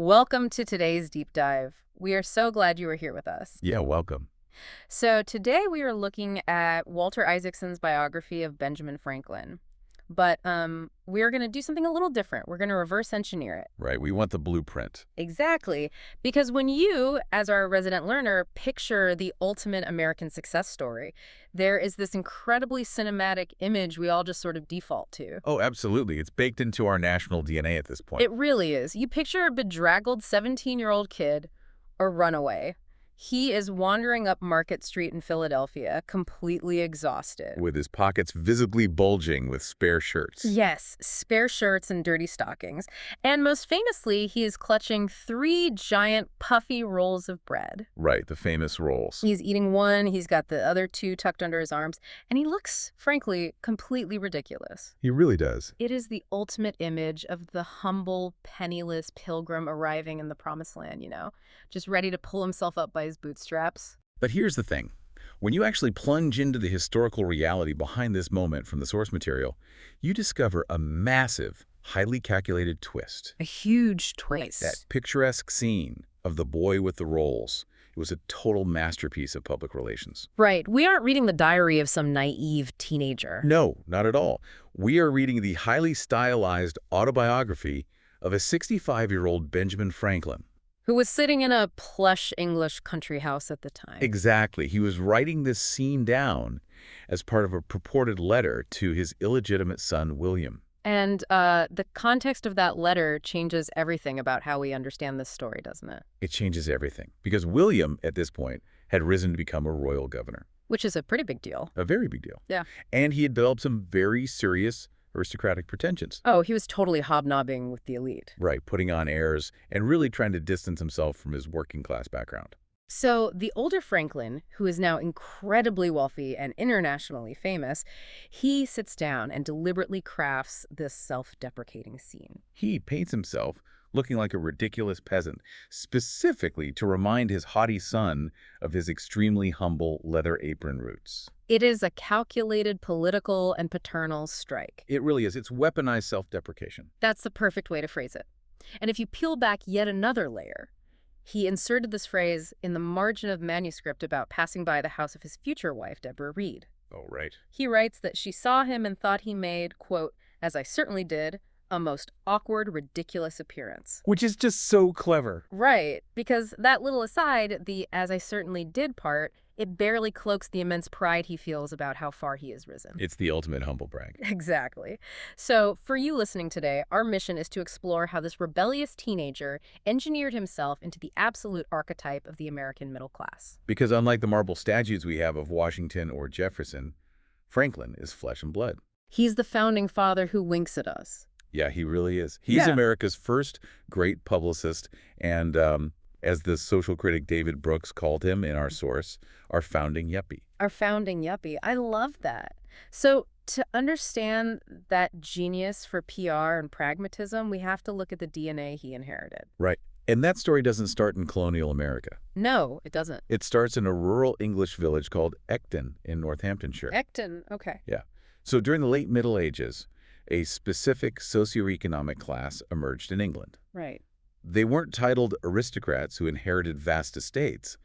Welcome to today's deep dive. We are so glad you are here with us. Yeah, welcome. So, today we are looking at Walter Isaacson's biography of Benjamin Franklin. But we're going to do something a little different. We're going to reverse engineer it. Right, we want the blueprint. Exactly. Because when you, as our resident learner, picture the ultimate American success story, there is this incredibly cinematic image we all just sort of default to. Oh, absolutely. It's baked into our national DNA at this point. It really is. You picture a bedraggled 17-year-old kid, a runaway. He is wandering up Market Street in Philadelphia, completely exhausted. With his pockets visibly bulging with spare shirts. Yes, spare shirts and dirty stockings. And most famously, he is clutching 3 giant puffy rolls of bread. Right, the famous rolls. He's eating one, he's got the other 2 tucked under his arms, and he looks, frankly, completely ridiculous. He really does. It is the ultimate image of the humble, penniless pilgrim arriving in the promised land, just ready to pull himself up by his bootstraps. But here's the thing. When you actually plunge into the historical reality behind this moment from the source material, you discover a massive, highly calculated twist. A huge twist. That picturesque scene of the boy with the rolls. It was a total masterpiece of public relations. Right. We aren't reading the diary of some naive teenager. No, not at all. We are reading the highly stylized autobiography of a 65-year-old Benjamin Franklin. Who was sitting in a plush English country house at the time. Exactly. He was writing this scene down as part of a purported letter to his illegitimate son, William. And the context of that letter changes everything about how we understand this story, doesn't it? It changes everything, because William, at this point, had risen to become a royal governor. Which is a pretty big deal. A very big deal. Yeah. And he had developed some very serious aristocratic pretensions. Oh, he was totally hobnobbing with the elite. Right, putting on airs and really trying to distance himself from his working class background. So the older Franklin, who is now incredibly wealthy and internationally famous, he sits down and deliberately crafts this self-deprecating scene. He paints himself looking like a ridiculous peasant, specifically to remind his haughty son of his extremely humble leather apron roots. It is a calculated political and paternal strike. It really is. It's weaponized self-deprecation. That's the perfect way to phrase it. And if you peel back yet another layer, he inserted this phrase in the margin of manuscript about passing by the house of his future wife, Deborah Reed. Oh, right. He writes that she saw him and thought he made, quote, "as I certainly did, a most awkward, ridiculous appearance." Which is just so clever. Right, because that little aside, the "as I certainly did" part, it barely cloaks the immense pride he feels about how far he has risen. It's the ultimate humble brag. Exactly. So, for you listening today, our mission is to explore how this rebellious teenager engineered himself into the absolute archetype of the American middle class. Because unlike the marble statues we have of Washington or Jefferson, Franklin is flesh and blood. He's the founding father who winks at us. Yeah, he really is. He's America's first great publicist and, as the social critic David Brooks called him in our source, our founding yuppie. Our founding yuppie. I love that. So to understand that genius for PR and pragmatism, we have to look at the DNA he inherited. Right. And that story doesn't start in colonial America. No, it doesn't. It starts in a rural English village called Ecton in Northamptonshire. Ecton, okay. Yeah. So during the late Middle Ages, a specific socioeconomic class emerged in England. Right. They weren't titled aristocrats who inherited vast estates,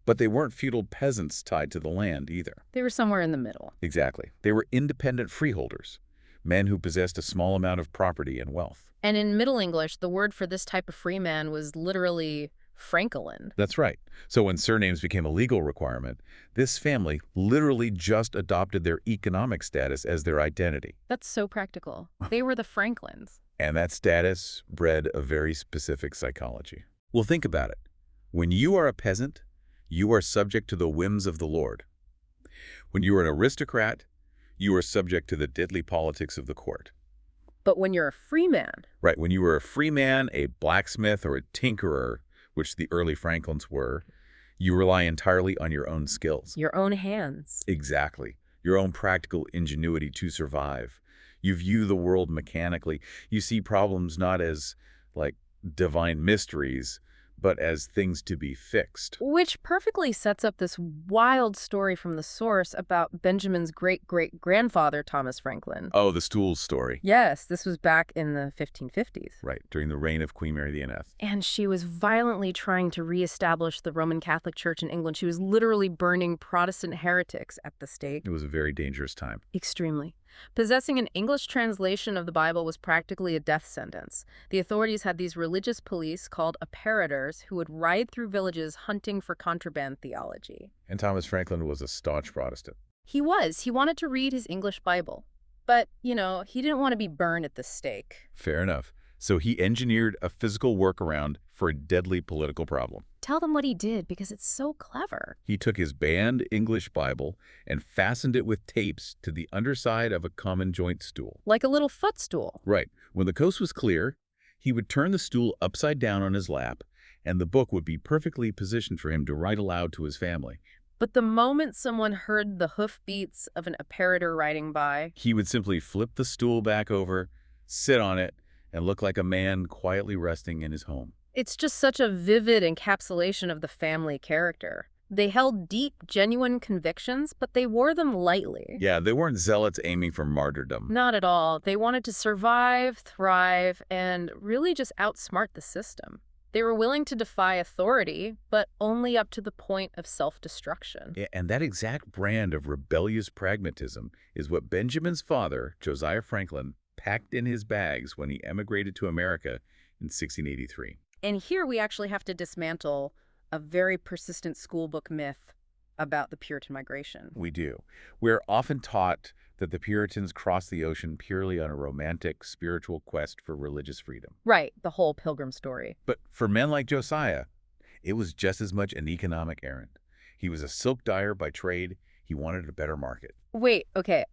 but they weren't feudal peasants tied to the land either. They were somewhere in the middle. Exactly. They were independent freeholders, men who possessed a small amount of property and wealth. And in Middle English, the word for this type of free man was literally Franklin. That's right. So when surnames became a legal requirement, this family literally just adopted their economic status as their identity. That's so practical. They were the Franklins. And that status bred a very specific psychology. Well, think about it. When you are a peasant, you are subject to the whims of the Lord. When you are an aristocrat, you are subject to the deadly politics of the court. But when you're a free man... Right, when you were a free man, a blacksmith, or a tinkerer, which the early Franklins were, you rely entirely on your own skills. Your own hands. Exactly. Your own practical ingenuity to survive. You view the world mechanically. You see problems not as, like, divine mysteries, but as things to be fixed. Which perfectly sets up this wild story from the source about Benjamin's great-great-grandfather, Thomas Franklin. Oh, the stools story. Yes, this was back in the 1550s. Right, during the reign of Queen Mary the NF. And she was violently trying to reestablish the Roman Catholic Church in England. She was literally burning Protestant heretics at the stake. It was a very dangerous time. Extremely. Possessing an English translation of the Bible was practically a death sentence. The authorities had these religious police called apparitors who would ride through villages hunting for contraband theology. And Thomas Franklin was a staunch Protestant. He was. He wanted to read his English Bible. But, you know, he didn't want to be burned at the stake. Fair enough. So he engineered a physical workaround for a deadly political problem. Tell them what he did, because it's so clever. He took his banned English Bible and fastened it with tapes to the underside of a common joint stool. Like a little footstool. Right. When the coast was clear, he would turn the stool upside down on his lap, and the book would be perfectly positioned for him to write aloud to his family. But the moment someone heard the hoofbeats of an apparitor riding by, he would simply flip the stool back over, sit on it, and look like a man quietly resting in his home. it's just such a vivid encapsulation of the family character. They held deep, genuine convictions, but they wore them lightly. Yeah, they weren't zealots aiming for martyrdom. Not at all. They wanted to survive, thrive, and really just outsmart the system. They were willing to defy authority, but only up to the point of self-destruction. Yeah, and that exact brand of rebellious pragmatism is what Benjamin's father, Josiah Franklin, packed in his bags when he emigrated to America in 1683. And here we actually have to dismantle a very persistent schoolbook myth about the Puritan migration. We do. We're often taught that the Puritans crossed the ocean purely on a romantic, spiritual quest for religious freedom. Right, the whole Pilgrim story. But for men like Josiah, it was just as much an economic errand. He was a silk dyer by trade. He wanted a better market. Wait, okay,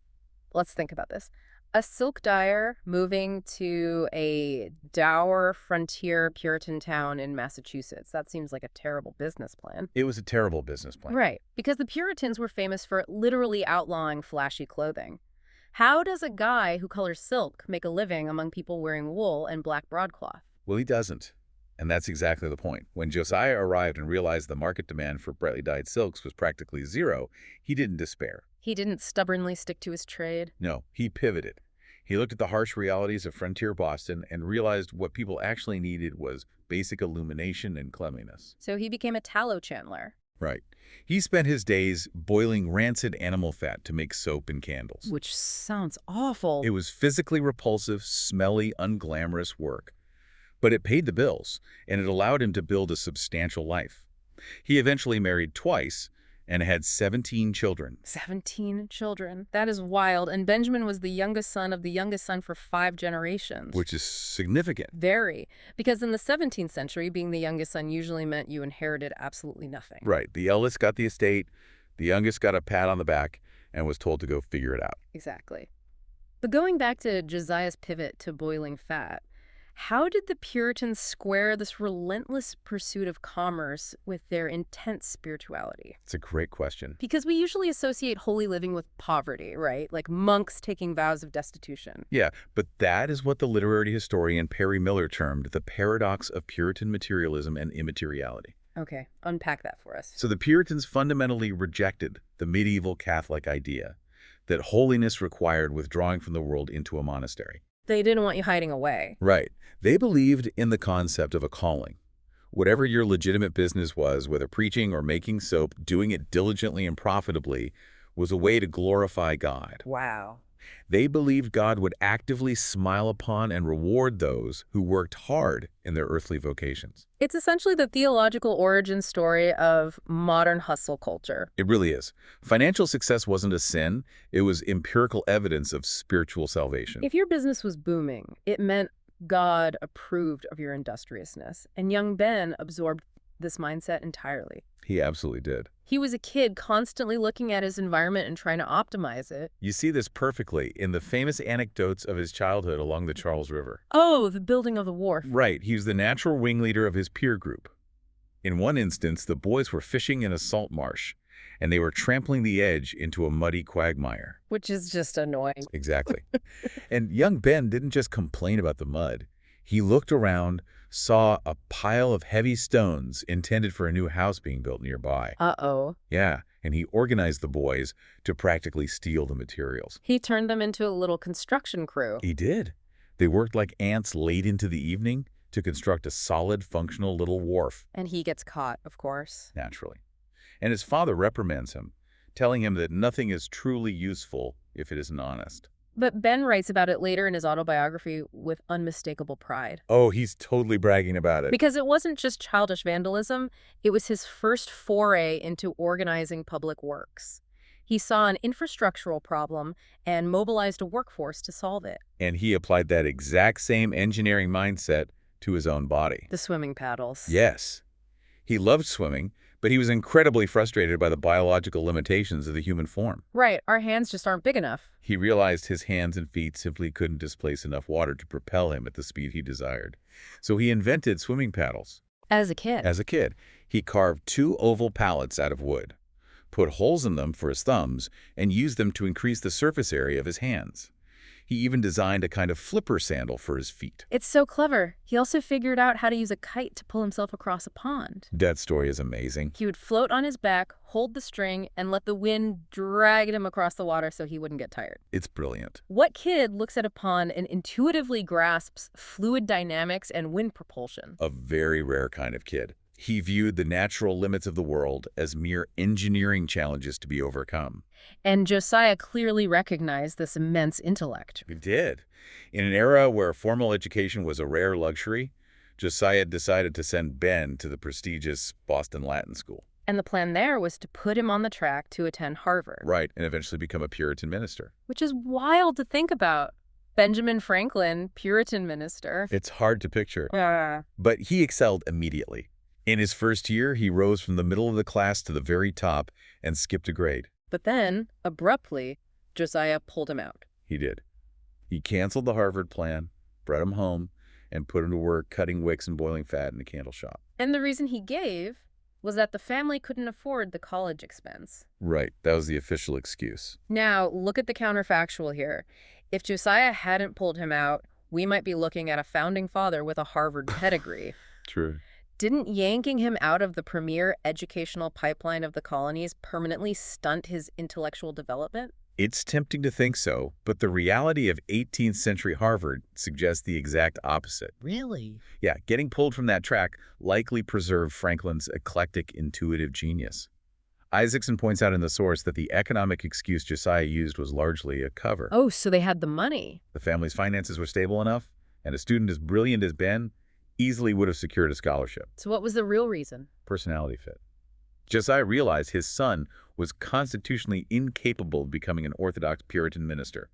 let's think about this. A silk dyer moving to a dour frontier Puritan town in Massachusetts. That seems like a terrible business plan. It was a terrible business plan. Right, because the Puritans were famous for literally outlawing flashy clothing. How does a guy who colors silk make a living among people wearing wool and black broadcloth? Well, he doesn't. And that's exactly the point. When Josiah arrived and realized the market demand for brightly dyed silks was practically zero, he didn't despair. He didn't stubbornly stick to his trade. No, he pivoted. He looked at the harsh realities of frontier Boston and realized what people actually needed was basic illumination and cleanliness. So he became a tallow chandler. Right. He spent his days boiling rancid animal fat to make soap and candles. Which sounds awful. It was physically repulsive, smelly, unglamorous work. But it paid the bills, and it allowed him to build a substantial life. He eventually married twice and had 17 children. 17 children. That is wild. And Benjamin was the youngest son of the youngest son for 5 generations. Which is significant. Very. Because in the 17th century, being the youngest son usually meant you inherited absolutely nothing. Right. The eldest got the estate, the youngest got a pat on the back, and was told to go figure it out. Exactly. But going back to Josiah's pivot to boiling fat, how did the Puritans square this relentless pursuit of commerce with their intense spirituality? It's a great question. Because we usually associate holy living with poverty, right? Like monks taking vows of destitution. Yeah, but that is what the literary historian Perry Miller termed the paradox of Puritan materialism and immateriality. Okay, unpack that for us. So the Puritans fundamentally rejected the medieval Catholic idea that holiness required withdrawing from the world into a monastery. They didn't want you hiding away. Right. They believed in the concept of a calling. Whatever your legitimate business was, whether preaching or making soap, doing it diligently and profitably was a way to glorify God. Wow. They believed God would actively smile upon and reward those who worked hard in their earthly vocations. It's essentially the theological origin story of modern hustle culture. It really is. Financial success wasn't a sin. It was empirical evidence of spiritual salvation. If your business was booming, it meant God approved of your industriousness. And young Ben absorbed this mindset entirely. He absolutely did. He was a kid constantly looking at his environment and trying to optimize it. You see this perfectly in the famous anecdotes of his childhood along the Charles River. Oh, the building of the wharf. Right, he was the natural ringleader of his peer group. In one instance, the boys were fishing in a salt marsh, and they were trampling the edge into a muddy quagmire. Which is just annoying. Exactly. And young Ben didn't just complain about the mud. He looked around, saw a pile of heavy stones intended for a new house being built nearby. Uh-oh. Yeah, and he organized the boys to practically steal the materials. He turned them into a little construction crew. He did. They worked like ants late into the evening to construct a solid, functional little wharf. And he gets caught, of course. Naturally. And his father reprimands him, telling him that nothing is truly useful if it isn't honest. But Ben writes about it later in his autobiography with unmistakable pride. Oh, he's totally bragging about it. Because it wasn't just childish vandalism, it was his first foray into organizing public works. He saw an infrastructural problem and mobilized a workforce to solve it. And he applied that exact same engineering mindset to his own body. The swimming paddles. Yes. He loved swimming, but he was incredibly frustrated by the biological limitations of the human form. Right, our hands just aren't big enough. He realized his hands and feet simply couldn't displace enough water to propel him at the speed he desired. So he invented swimming paddles. As a kid. As a kid, he carved 2 oval pallets out of wood, put holes in them for his thumbs, and used them to increase the surface area of his hands. He even designed a kind of flipper sandal for his feet. It's so clever. He also figured out how to use a kite to pull himself across a pond. That story is amazing. He would float on his back, hold the string, and let the wind drag him across the water so he wouldn't get tired. It's brilliant. What kid looks at a pond and intuitively grasps fluid dynamics and wind propulsion? A very rare kind of kid. He viewed the natural limits of the world as mere engineering challenges to be overcome. And Josiah clearly recognized this immense intellect. He did. In an era where formal education was a rare luxury, Josiah decided to send Ben to the prestigious Boston Latin School. And the plan there was to put him on the track to attend Harvard. Right, and eventually become a Puritan minister. Which is wild to think about. Benjamin Franklin, Puritan minister. It's hard to picture. But he excelled immediately. In his first year, he rose from the middle of the class to the very top and skipped a grade. But then, abruptly, Josiah pulled him out. He did. He canceled the Harvard plan, brought him home, and put him to work cutting wicks and boiling fat in a candle shop. And the reason he gave was that the family couldn't afford the college expense. Right, that was the official excuse. Now, look at the counterfactual here. If Josiah hadn't pulled him out, we might be looking at a founding father with a Harvard pedigree. True. Didn't yanking him out of the premier educational pipeline of the colonies permanently stunt his intellectual development? It's tempting to think so, but the reality of 18th century Harvard suggests the exact opposite. Really? Yeah, getting pulled from that track likely preserved Franklin's eclectic, intuitive genius. Isaacson points out in the source that the economic excuse Josiah used was largely a cover. Oh, so they had the money. The family's finances were stable enough, and a student as brilliant as Ben easily would have secured a scholarship. So what was the real reason? Personality fit. Josiah realized his son was constitutionally incapable of becoming an Orthodox Puritan minister.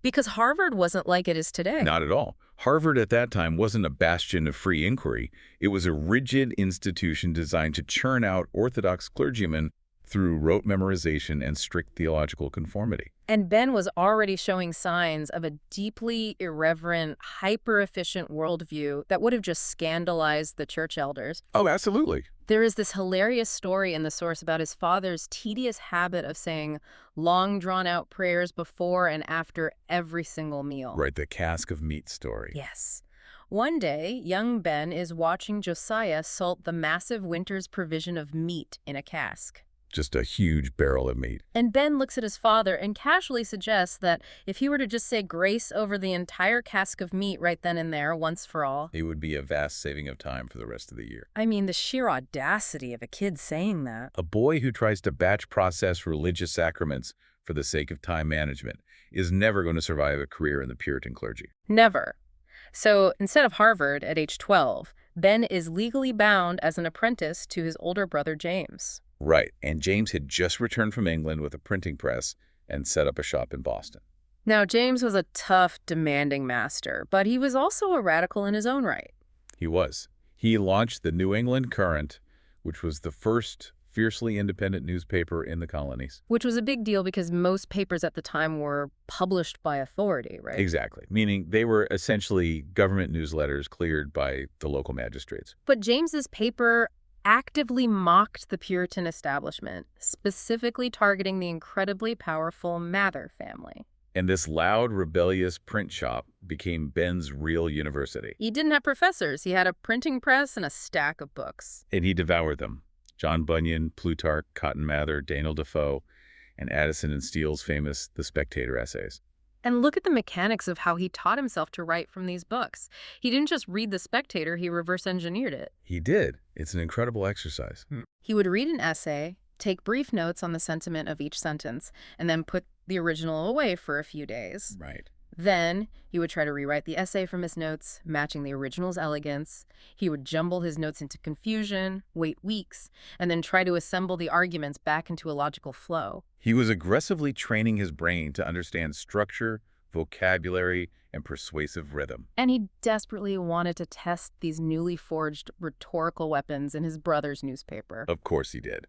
Because Harvard wasn't like it is today. Not at all. Harvard at that time wasn't a bastion of free inquiry. It was a rigid institution designed to churn out Orthodox clergymen through rote memorization and strict theological conformity. And Ben was already showing signs of a deeply irreverent, hyper-efficient worldview that would have just scandalized the church elders. Oh, absolutely. There is this hilarious story in the source about his father's tedious habit of saying long, drawn-out prayers before and after every single meal. Right, the cask of meat story. Yes. One day, young Ben is watching Josiah salt the massive winter's provision of meat in a cask. Just a huge barrel of meat. And Ben looks at his father and casually suggests that if he were to just say grace over the entire cask of meat right then and there, once for all, It would be a vast saving of time for the rest of the year. I mean, the sheer audacity of a kid saying that. A boy who tries to batch process religious sacraments for the sake of time management is never going to survive a career in the Puritan clergy. Never. So instead of Harvard at age 12, Ben is legally bound as an apprentice to his older brother James. Right, and James had just returned from England with a printing press and set up a shop in Boston. Now, James was a tough, demanding master, but he was also a radical in his own right. He was. He launched the New England Courant, which was the first fiercely independent newspaper in the colonies. Which was a big deal because most papers at the time were published by authority, right? Exactly, meaning they were essentially government newsletters cleared by the local magistrates. But James's paper actively mocked the Puritan establishment, specifically targeting the incredibly powerful Mather family. And this loud, rebellious print shop became Ben's real university. He didn't have professors. He had a printing press and a stack of books. And he devoured them. John Bunyan, Plutarch, Cotton Mather, Daniel Defoe, and Addison and Steele's famous The Spectator essays. And look at the mechanics of how he taught himself to write from these books. He didn't just read The Spectator, he reverse engineered it. He did. It's an incredible exercise. He would read an essay, take brief notes on the sentiment of each sentence, and then put the original away for a few days. Right. Then he would try to rewrite the essay from his notes, matching the original's elegance. He would jumble his notes into confusion, wait weeks, and then try to assemble the arguments back into a logical flow. He was aggressively training his brain to understand structure, vocabulary, and persuasive rhythm. And he desperately wanted to test these newly forged rhetorical weapons in his brother's newspaper. Of course he did.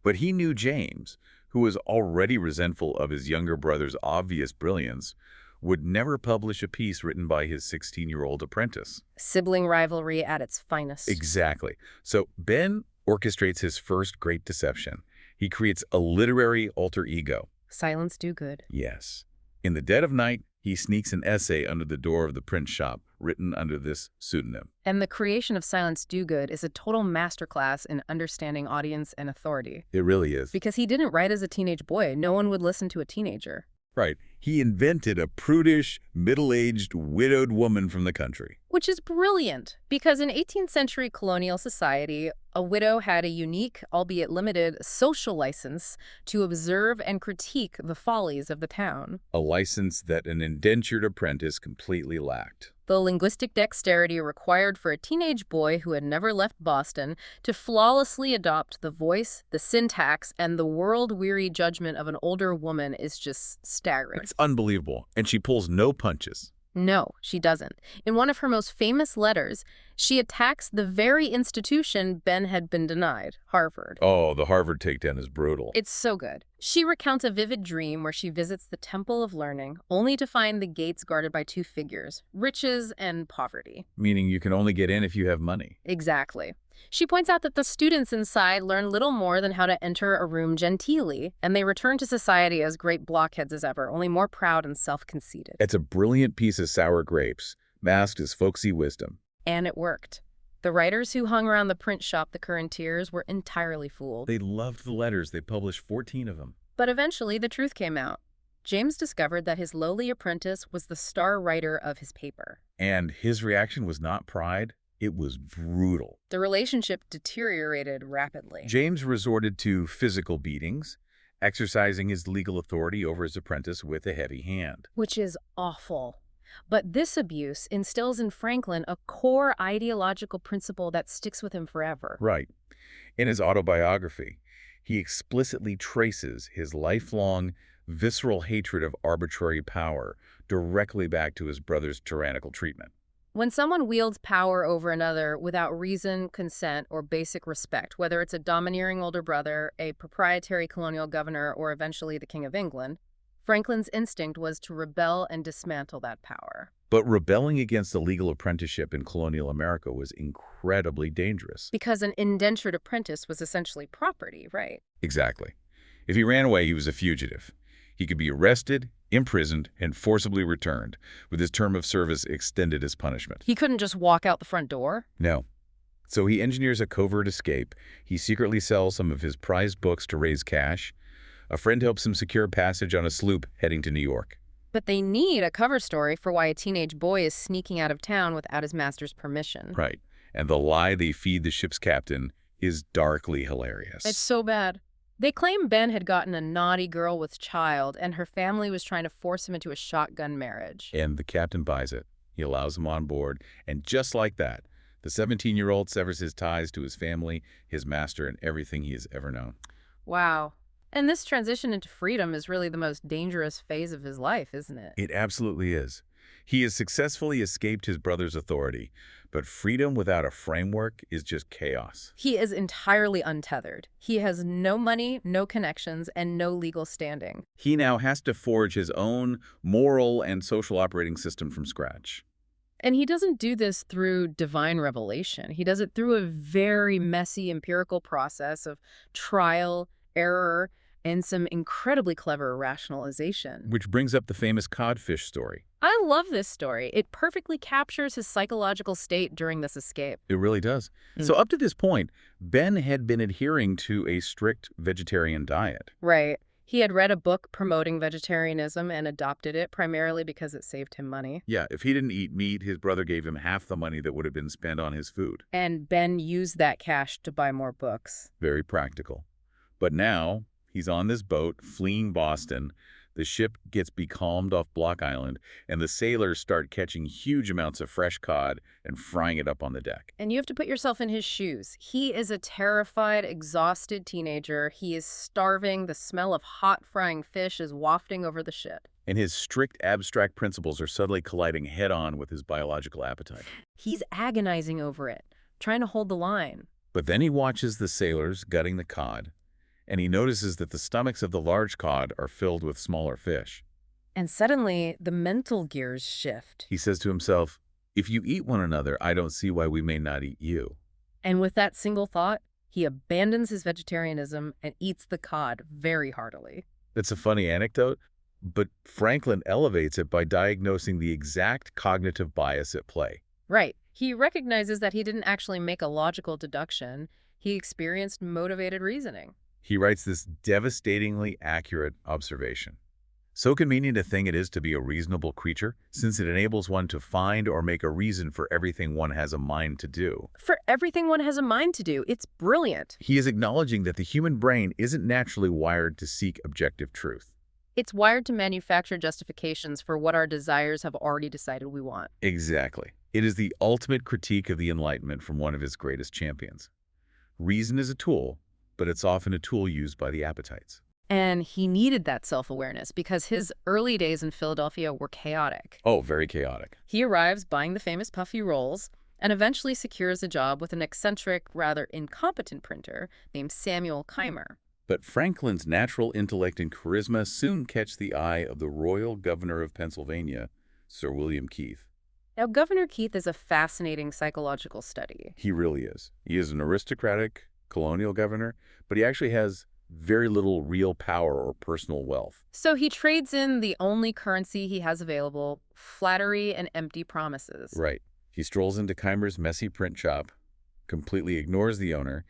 But he knew James, who was already resentful of his younger brother's obvious brilliance, would never publish a piece written by his 16-year-old apprentice. Sibling rivalry at its finest. Exactly. So Ben orchestrates his first great deception. He creates a literary alter ego. Silence do good. Yes. In the dead of night, he sneaks an essay under the door of the print shop, written under this pseudonym. And the creation of Silence Do Good is a total masterclass in understanding audience and authority. It really is. Because he didn't write as a teenage boy. No one would listen to a teenager. Right. He invented a prudish, middle-aged, widowed woman from the country. Which is brilliant, because in 18th century colonial society, a widow had a unique, albeit limited, social license to observe and critique the follies of the town. A license that an indentured apprentice completely lacked. The linguistic dexterity required for a teenage boy who had never left Boston to flawlessly adopt the voice, the syntax, and the world-weary judgment of an older woman is just staggering. It's unbelievable, and she pulls no punches. No, she doesn't. In one of her most famous letters, she attacks the very institution Ben had been denied, Harvard. Oh, the Harvard takedown is brutal. It's so good. She recounts a vivid dream where she visits the Temple of Learning, only to find the gates guarded by two figures, riches and poverty. Meaning you can only get in if you have money. Exactly. She points out that the students inside learn little more than how to enter a room genteelly, and they return to society as great blockheads as ever, only more proud and self-conceited. It's a brilliant piece of sour grapes, masked as folksy wisdom. And it worked. The writers who hung around the print shop, the Courtiers, were entirely fooled. They loved the letters. They published 14 of them. But eventually, the truth came out. James discovered that his lowly apprentice was the star writer of his paper. And his reaction was not pride. It was brutal. The relationship deteriorated rapidly. James resorted to physical beatings, exercising his legal authority over his apprentice with a heavy hand. Which is awful. But this abuse instills in Franklin a core ideological principle that sticks with him forever. Right. In his autobiography, he explicitly traces his lifelong, visceral hatred of arbitrary power directly back to his brother's tyrannical treatment. When someone wields power over another without reason, consent, or basic respect, whether it's a domineering older brother, a proprietary colonial governor, or eventually the King of England, Franklin's instinct was to rebel and dismantle that power. But rebelling against the legal apprenticeship in colonial America was incredibly dangerous. Because an indentured apprentice was essentially property, right? Exactly. If he ran away, he was a fugitive. He could be arrested, imprisoned, and forcibly returned, with his term of service extended as punishment. He couldn't just walk out the front door? No. So he engineers a covert escape. He secretly sells some of his prized books to raise cash. A friend helps him secure passage on a sloop heading to New York. But they need a cover story for why a teenage boy is sneaking out of town without his master's permission. Right. And the lie they feed the ship's captain is darkly hilarious. It's so bad. They claim Ben had gotten a naughty girl with child, and her family was trying to force him into a shotgun marriage. And the captain buys it. He allows him on board. And just like that, the 17-year-old severs his ties to his family, his master, and everything he has ever known. Wow. And this transition into freedom is really the most dangerous phase of his life, isn't it? It absolutely is. He has successfully escaped his brother's authority, but freedom without a framework is just chaos. He is entirely untethered. He has no money, no connections, and no legal standing. He now has to forge his own moral and social operating system from scratch. And he doesn't do this through divine revelation. He does it through a very messy empirical process of trial, error, and some incredibly clever rationalization. Which brings up the famous codfish story. I love this story. It perfectly captures his psychological state during this escape. It really does. So up to this point, Ben had been adhering to a strict vegetarian diet. Right. He had read a book promoting vegetarianism and adopted it primarily because it saved him money. Yeah, if he didn't eat meat, his brother gave him half the money that would have been spent on his food. And Ben used that cash to buy more books. Very practical. But now, he's on this boat, fleeing Boston. The ship gets becalmed off Block Island, and the sailors start catching huge amounts of fresh cod and frying it up on the deck. And you have to put yourself in his shoes. He is a terrified, exhausted teenager. He is starving. The smell of hot frying fish is wafting over the ship. And his strict abstract principles are suddenly colliding head-on with his biological appetite. He's agonizing over it, trying to hold the line. But then he watches the sailors gutting the cod, and he notices that the stomachs of the large cod are filled with smaller fish. And suddenly, the mental gears shift. He says to himself, "If you eat one another, I don't see why we may not eat you." And with that single thought, he abandons his vegetarianism and eats the cod very heartily. It's a funny anecdote, but Franklin elevates it by diagnosing the exact cognitive bias at play. Right. He recognizes that he didn't actually make a logical deduction. He experienced motivated reasoning. He writes this devastatingly accurate observation. So convenient a thing it is to be a reasonable creature, since it enables one to find or make a reason for everything one has a mind to do. For everything one has a mind to do, it's brilliant. He is acknowledging that the human brain isn't naturally wired to seek objective truth. It's wired to manufacture justifications for what our desires have already decided we want. Exactly. It is the ultimate critique of the Enlightenment from one of his greatest champions. Reason is a tool, but it's often a tool used by the appetites. And he needed that self-awareness because his early days in Philadelphia were chaotic. Oh, very chaotic. He arrives buying the famous puffy rolls and eventually secures a job with an eccentric, rather incompetent printer named Samuel Keimer. But Franklin's natural intellect and charisma soon catch the eye of the royal governor of Pennsylvania, Sir William Keith. Now, Governor Keith is a fascinating psychological study. He really is. He is an aristocratic colonial governor, but he actually has very little real power or personal wealth. So he trades in the only currency he has available, flattery and empty promises. Right. He strolls into Keimer's messy print shop, completely ignores the owner,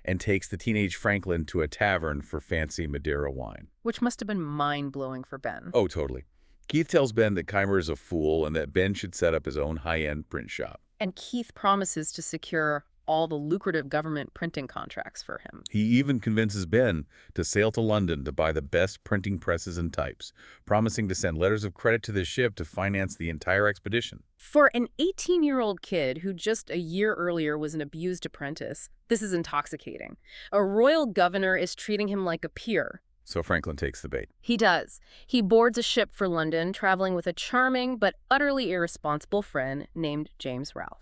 and takes the teenage Franklin to a tavern for fancy Madeira wine. Which must have been mind-blowing for Ben. Oh, totally. Keith tells Ben that Keimer is a fool and that Ben should set up his own high-end print shop. And Keith promises to secure all the lucrative government printing contracts for him. He even convinces Ben to sail to London to buy the best printing presses and types, promising to send letters of credit to the ship to finance the entire expedition. For an 18-year-old kid who just a year earlier was an abused apprentice, this is intoxicating. A royal governor is treating him like a peer. So Franklin takes the bait. He does. He boards a ship for London, traveling with a charming but utterly irresponsible friend named James Ralph.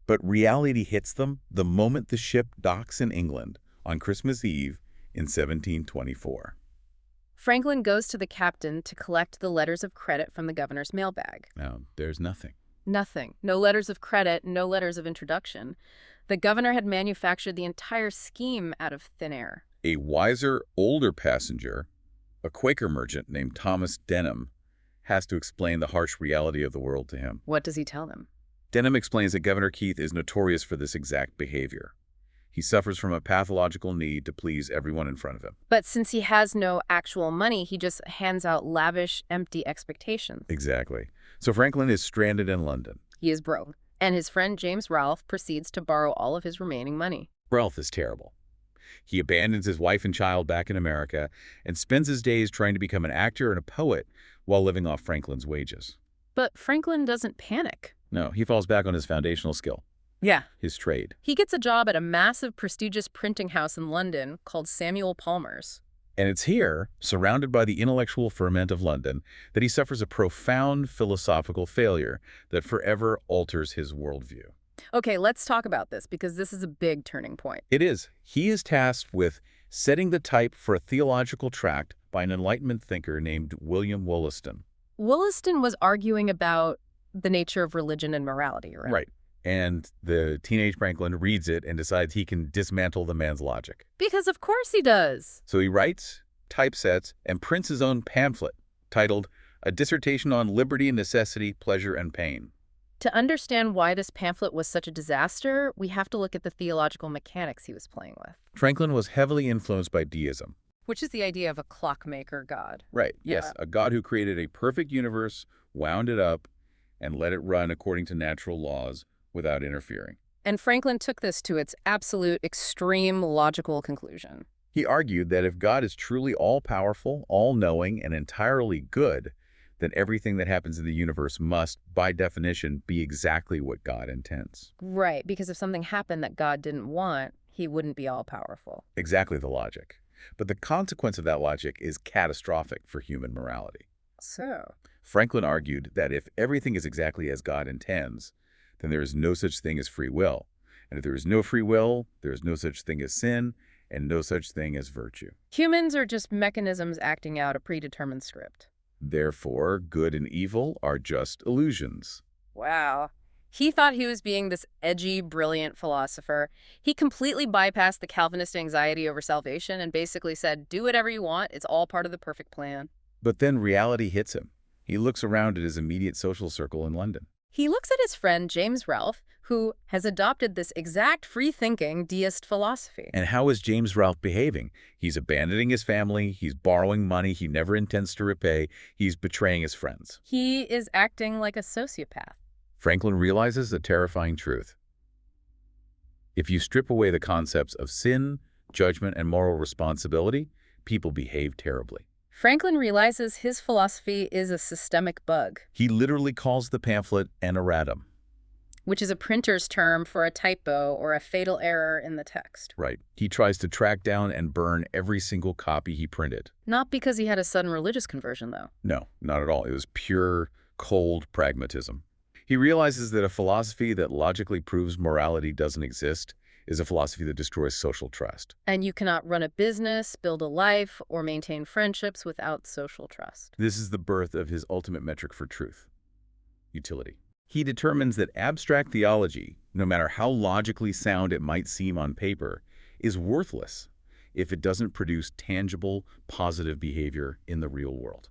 But reality hits them the moment the ship docks in England on Christmas Eve in 1724. Franklin goes to the captain to collect the letters of credit from the governor's mailbag. Now, there's nothing. Nothing. No letters of credit, no letters of introduction. The governor had manufactured the entire scheme out of thin air. A wiser, older passenger, a Quaker merchant named Thomas Denham, has to explain the harsh reality of the world to him. What does he tell them? Denham explains that Governor Keith is notorious for this exact behavior. He suffers from a pathological need to please everyone in front of him. But since he has no actual money, he just hands out lavish, empty expectations. Exactly. So Franklin is stranded in London. He is broke, and his friend James Ralph proceeds to borrow all of his remaining money. Ralph is terrible. He abandons his wife and child back in America and spends his days trying to become an actor and a poet while living off Franklin's wages. But Franklin doesn't panic. No, he falls back on his foundational skill. Yeah. His trade. He gets a job at a massive, prestigious printing house in London called Samuel Palmer's. And it's here, surrounded by the intellectual ferment of London, that he suffers a profound philosophical failure that forever alters his worldview. Okay, let's talk about this because this is a big turning point. It is. He is tasked with setting the type for a theological tract by an Enlightenment thinker named William Wollaston. Wollaston was arguing about the nature of religion and morality, right? Right. And the teenage Franklin reads it and decides he can dismantle the man's logic. Because of course he does. So he writes typesets, and prints his own pamphlet titled A Dissertation on Liberty, Necessity, Pleasure, and Pain. To understand why this pamphlet was such a disaster, we have to look at the theological mechanics he was playing with. Franklin was heavily influenced by deism. Which is the idea of a clockmaker god. Right, yes, a god who created a perfect universe, wound it up, and let it run according to natural laws without interfering. And Franklin took this to its absolute extreme logical conclusion. He argued that if God is truly all-powerful, all-knowing, and entirely good, then everything that happens in the universe must, by definition, be exactly what God intends. Right, because if something happened that God didn't want, he wouldn't be all-powerful. Exactly the logic. But the consequence of that logic is catastrophic for human morality. So? Franklin argued that if everything is exactly as God intends, then there is no such thing as free will. And if there is no free will, there is no such thing as sin, and no such thing as virtue. Humans are just mechanisms acting out a predetermined script. Therefore, good and evil are just illusions. Wow. He thought he was being this edgy, brilliant philosopher. He completely bypassed the Calvinist anxiety over salvation and basically said, do whatever you want, it's all part of the perfect plan. But then reality hits him. He looks around at his immediate social circle in London. He looks at his friend James Ralph, who has adopted this exact free-thinking deist philosophy. And how is James Ralph behaving? He's abandoning his family, he's borrowing money he never intends to repay, he's betraying his friends. He is acting like a sociopath. Franklin realizes a terrifying truth. If you strip away the concepts of sin, judgment, and moral responsibility, people behave terribly. Franklin realizes his philosophy is a systemic bug. He literally calls the pamphlet an erratum. Which is a printer's term for a typo or a fatal error in the text. Right. He tries to track down and burn every single copy he printed. Not because he had a sudden religious conversion, though. No, not at all. It was pure, cold pragmatism. He realizes that a philosophy that logically proves morality doesn't exist is a philosophy that destroys social trust. And you cannot run a business, build a life, or maintain friendships without social trust. This is the birth of his ultimate metric for truth: utility. He determines that abstract theology, no matter how logically sound it might seem on paper, is worthless if it doesn't produce tangible, positive behavior in the real world.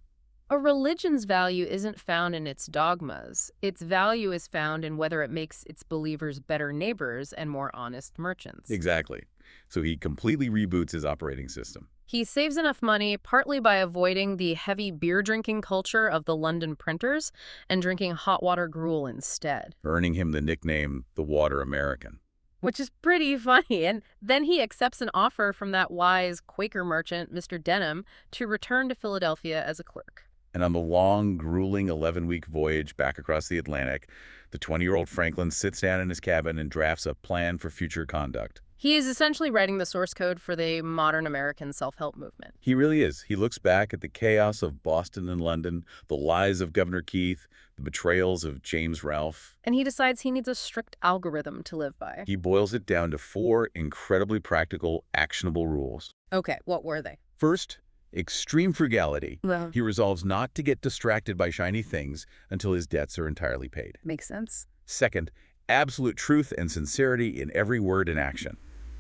A religion's value isn't found in its dogmas. Its value is found in whether it makes its believers better neighbors and more honest merchants. Exactly. So he completely reboots his operating system. He saves enough money partly by avoiding the heavy beer-drinking culture of the London printers and drinking hot water gruel instead. Earning him the nickname the Water American. Which is pretty funny. And then he accepts an offer from that wise Quaker merchant, Mr. Denham, to return to Philadelphia as a clerk. And on the long, grueling 11-week voyage back across the Atlantic, the 20-year-old Franklin sits down in his cabin and drafts a plan for future conduct. He is essentially writing the source code for the modern American self-help movement. He really is. He looks back at the chaos of Boston and London, the lies of Governor Keith, the betrayals of James Ralph. And he decides he needs a strict algorithm to live by. He boils it down to 4 incredibly practical, actionable rules. Okay, what were they? First, extreme frugality. Well, He resolves not to get distracted by shiny things until his debts are entirely paid. makes sense. Second, absolute truth and sincerity in every word and action.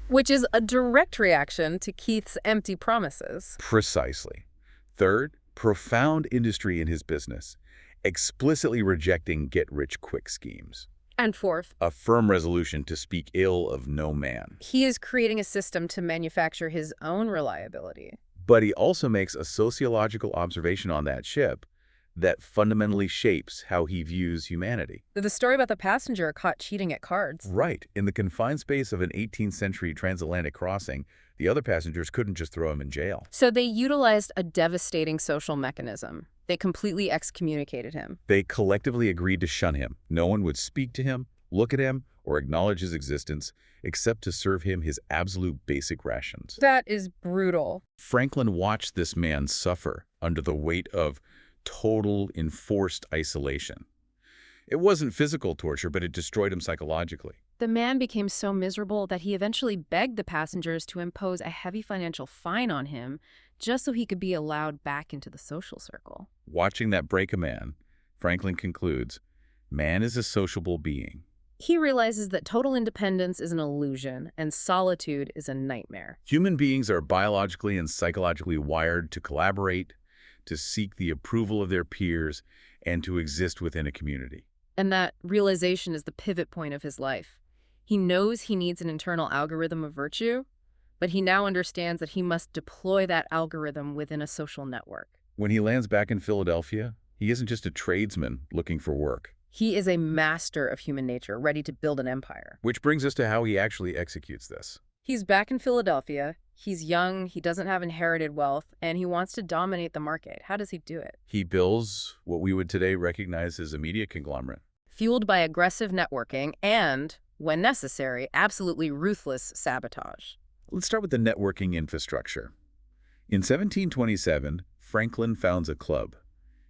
Which is a direct reaction to Keith's empty promises. Precisely. Third, profound industry in his business, explicitly rejecting get-rich-quick schemes. And fourth, A firm resolution to speak ill of no man. he is creating a system to manufacture his own reliability. But he also makes a sociological observation on that ship that fundamentally shapes how he views humanity. The story about the passenger caught cheating at cards. Right. In the confined space of an 18th century transatlantic crossing, the other passengers couldn't just throw him in jail. So they utilized a devastating social mechanism. They completely excommunicated him. They collectively agreed to shun him. No one would speak to him, look at him, or acknowledge his existence, except to serve him his absolute basic rations. That is brutal. Franklin watched this man suffer under the weight of total enforced isolation. It wasn't physical torture, but it destroyed him psychologically. The man became so miserable that he eventually begged the passengers to impose a heavy financial fine on him just so he could be allowed back into the social circle. Watching that break a man, Franklin concludes, man is a sociable being. He realizes that total independence is an illusion and solitude is a nightmare. Human beings are biologically and psychologically wired to collaborate, to seek the approval of their peers, and to exist within a community. And that realization is the pivot point of his life. He knows he needs an internal algorithm of virtue, but he now understands that he must deploy that algorithm within a social network. When he lands back in Philadelphia, he isn't just a tradesman looking for work. He is a master of human nature, ready to build an empire. Which brings us to how he actually executes this. He's back in Philadelphia. He's young, he doesn't have inherited wealth, and he wants to dominate the market. How does he do it? He builds what we would today recognize as a media conglomerate. Fueled by aggressive networking and, when necessary, absolutely ruthless sabotage. Let's start with the networking infrastructure. In 1727, Franklin founds a club.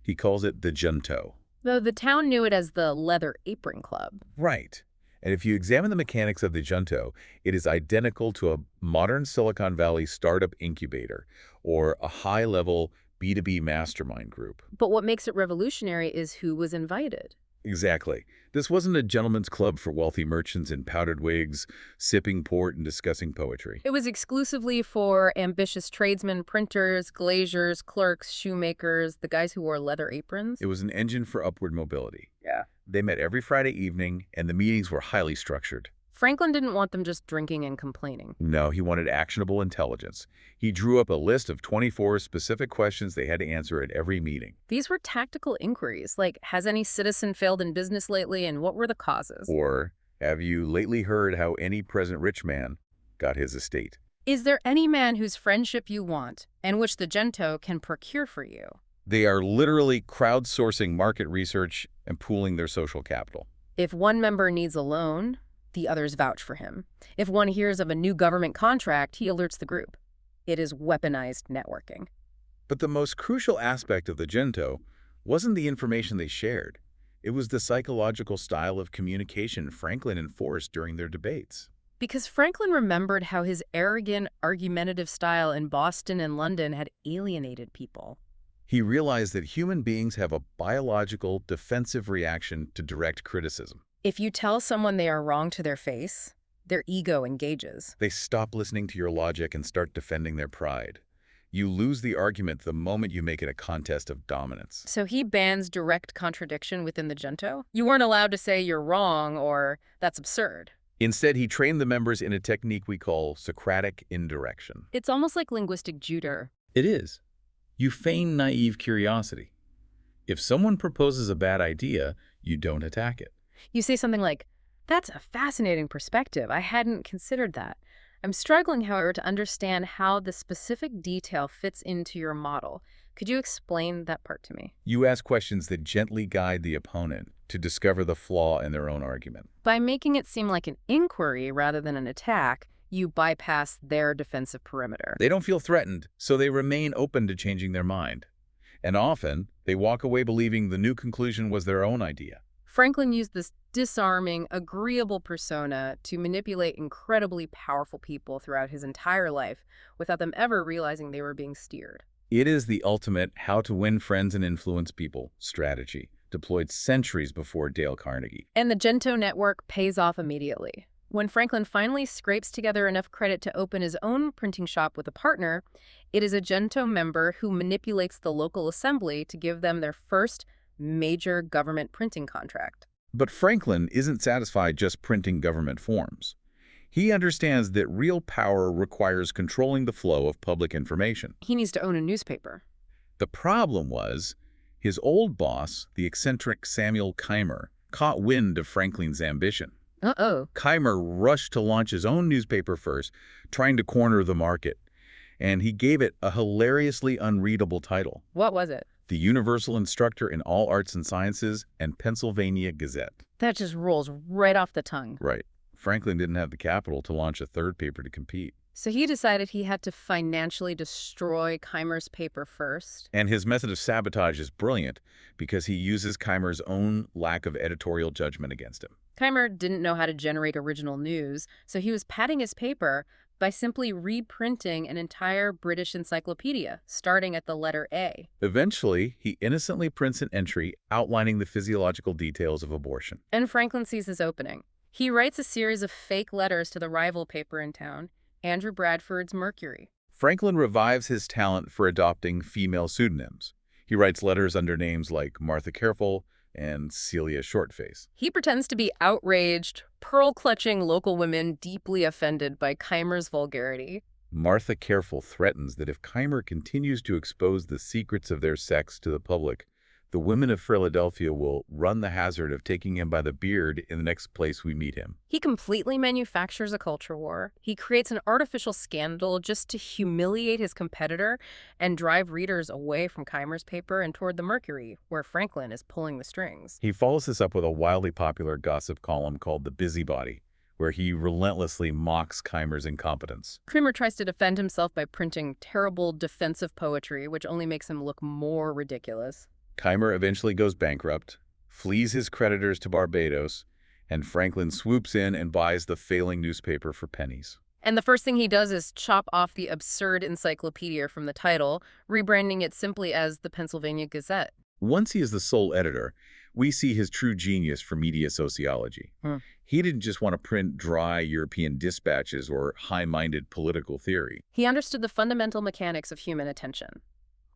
He calls it the Junto. Though the town knew it as the Leather Apron Club. Right. And if you examine the mechanics of the Junto, it is identical to a modern Silicon Valley startup incubator or a high-level B2B mastermind group. But what makes it revolutionary is who was invited. Exactly. This wasn't a gentleman's club for wealthy merchants in powdered wigs, sipping port and discussing poetry. It was exclusively for ambitious tradesmen, printers, glaziers, clerks, shoemakers, the guys who wore leather aprons. It was an engine for upward mobility. Yeah. They met every Friday evening, and the meetings were highly structured. Franklin didn't want them just drinking and complaining. No, he wanted actionable intelligence. He drew up a list of 24 specific questions they had to answer at every meeting. These were tactical inquiries, like, has any citizen failed in business lately and what were the causes? Or, have you lately heard how any present rich man got his estate? Is there any man whose friendship you want and which the Gento can procure for you? They are literally crowdsourcing market research and pooling their social capital. If one member needs a loan, the others vouch for him. If one hears of a new government contract, he alerts the group. It is weaponized networking. But the most crucial aspect of the Gento wasn't the information they shared. It was the psychological style of communication Franklin enforced during their debates. Because Franklin remembered how his arrogant, argumentative style in Boston and London had alienated people. He realized that human beings have a biological, defensive reaction to direct criticism. If you tell someone they are wrong to their face, their ego engages. They stop listening to your logic and start defending their pride. You lose the argument the moment you make it a contest of dominance. So he bans direct contradiction within the Gento? You weren't allowed to say you're wrong or that's absurd. Instead, he trained the members in a technique we call Socratic indirection. It's almost like linguistic judo. It is. You feign naive curiosity. If someone proposes a bad idea, you don't attack it. You say something like, that's a fascinating perspective. I hadn't considered that. I'm struggling, however, to understand how the specific detail fits into your model. Could you explain that part to me? You ask questions that gently guide the opponent to discover the flaw in their own argument. By making it seem like an inquiry rather than an attack, you bypass their defensive perimeter. They don't feel threatened, so they remain open to changing their mind. And often, they walk away believing the new conclusion was their own idea. Franklin used this disarming, agreeable persona to manipulate incredibly powerful people throughout his entire life without them ever realizing they were being steered. It is the ultimate how to win friends and influence people strategy, deployed centuries before Dale Carnegie. And the Gento network pays off immediately. When Franklin finally scrapes together enough credit to open his own printing shop with a partner, it is a Gento member who manipulates the local assembly to give them their first major government printing contract. But Franklin isn't satisfied just printing government forms. He understands that real power requires controlling the flow of public information. He needs to own a newspaper. The problem was, his old boss, the eccentric Samuel Keimer, caught wind of Franklin's ambition. Uh-oh. Keimer rushed to launch his own newspaper first, trying to corner the market. And he gave it a hilariously unreadable title. What was it? The Universal Instructor in All Arts and Sciences and Pennsylvania Gazette. That just rolls right off the tongue. Right. Franklin didn't have the capital to launch a third paper to compete. So he decided he had to financially destroy Keimer's paper first. And his method of sabotage is brilliant because he uses Keimer's own lack of editorial judgment against him. Keimer didn't know how to generate original news, so he was padding his paper by simply reprinting an entire British encyclopedia, starting at the letter A. Eventually, he innocently prints an entry outlining the physiological details of abortion. And Franklin sees his opening. He writes a series of fake letters to the rival paper in town, Andrew Bradford's Mercury. Franklin revives his talent for adopting female pseudonyms. He writes letters under names like Martha Careful and Celia Shortface. He pretends to be outraged, pearl-clutching local women deeply offended by Keimer's vulgarity. Martha Careful threatens that if Keimer continues to expose the secrets of their sex to the public, the women of Philadelphia will run the hazard of taking him by the beard in the next place we meet him. He completely manufactures a culture war. He creates an artificial scandal just to humiliate his competitor and drive readers away from Keimer's paper and toward the Mercury, where Franklin is pulling the strings. He follows this up with a wildly popular gossip column called The Busybody, where he relentlessly mocks Keimer's incompetence. Keimer tries to defend himself by printing terrible defensive poetry, which only makes him look more ridiculous. Keimer eventually goes bankrupt, flees his creditors to Barbados, and Franklin swoops in and buys the failing newspaper for pennies. And the first thing he does is chop off the absurd encyclopedia from the title, rebranding it simply as the Pennsylvania Gazette. Once he is the sole editor, we see his true genius for media sociology. He didn't just want to print dry European dispatches or high-minded political theory. He understood the fundamental mechanics of human attention.